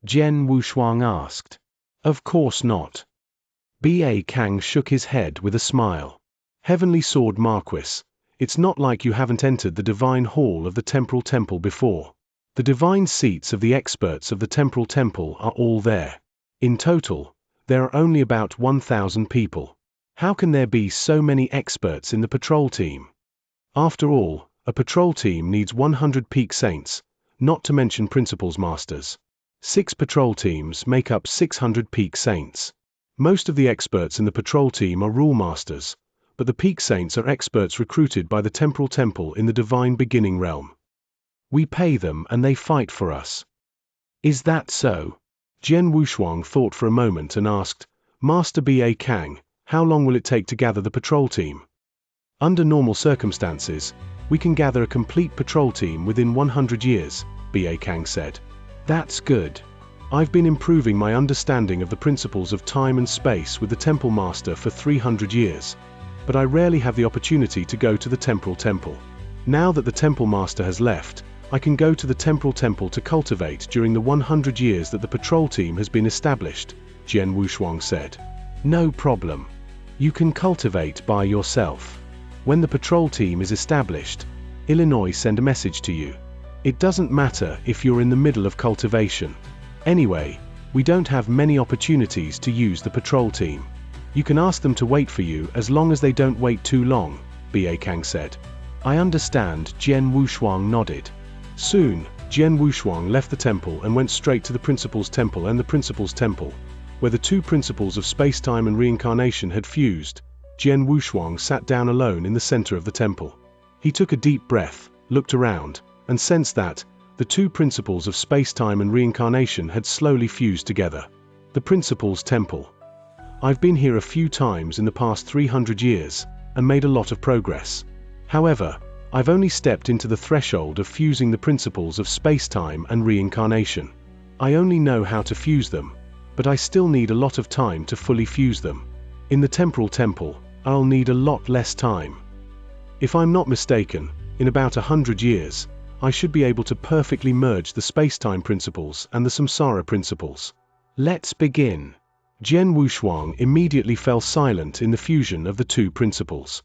Jian Wushuang asked. Of course not. B.A. Kang shook his head with a smile. Heavenly Sword Marquis, it's not like you haven't entered the Divine Hall of the Temporal Temple before. The divine seats of the experts of the Temporal Temple are all there. In total, there are only about 1,000 people. How can there be so many experts in the patrol team? After all, a patrol team needs 100 peak saints, not to mention principals masters. 6 patrol teams make up 600 peak saints. Most of the experts in the patrol team are rule masters, but the peak saints are experts recruited by the Temporal Temple in the Divine Beginning Realm. We pay them and they fight for us. Is that so? Jian Wushuang thought for a moment and asked, Master B.A. Kang, how long will it take to gather the patrol team? Under normal circumstances, we can gather a complete patrol team within 100 years, B.A. Kang said. That's good. I've been improving my understanding of the principles of time and space with the Temple Master for 300 years, but I rarely have the opportunity to go to the Temporal Temple. Now that the Temple Master has left, I can go to the Temporal Temple to cultivate during the 100 years that the patrol team has been established, Jian Wushuang said. No problem. You can cultivate by yourself. When the patrol team is established, Illinois send a message to you. It doesn't matter if you're in the middle of cultivation. Anyway, we don't have many opportunities to use the patrol team. You can ask them to wait for you as long as they don't wait too long, B.A. Kang said. I understand, Jian Wushuang nodded. Soon, Jian Wushuang left the temple and went straight to the Principal's Temple and the Principal's Temple, where the 2 principles of space-time and reincarnation had fused. Jian Wushuang sat down alone in the center of the temple. He took a deep breath, looked around, and sensed that the 2 principles of space-time and reincarnation had slowly fused together. The Principal's Temple. I've been here a few times in the past 300 years, and made a lot of progress. However, I've only stepped into the threshold of fusing the principles of space-time and reincarnation. I only know how to fuse them, but I still need a lot of time to fully fuse them. In the Temporal Temple, I'll need a lot less time. If I'm not mistaken, in about 100 years, I should be able to perfectly merge the space-time principles and the samsara principles. Let's begin. Jian Wushuang immediately fell silent in the fusion of the 2 principles.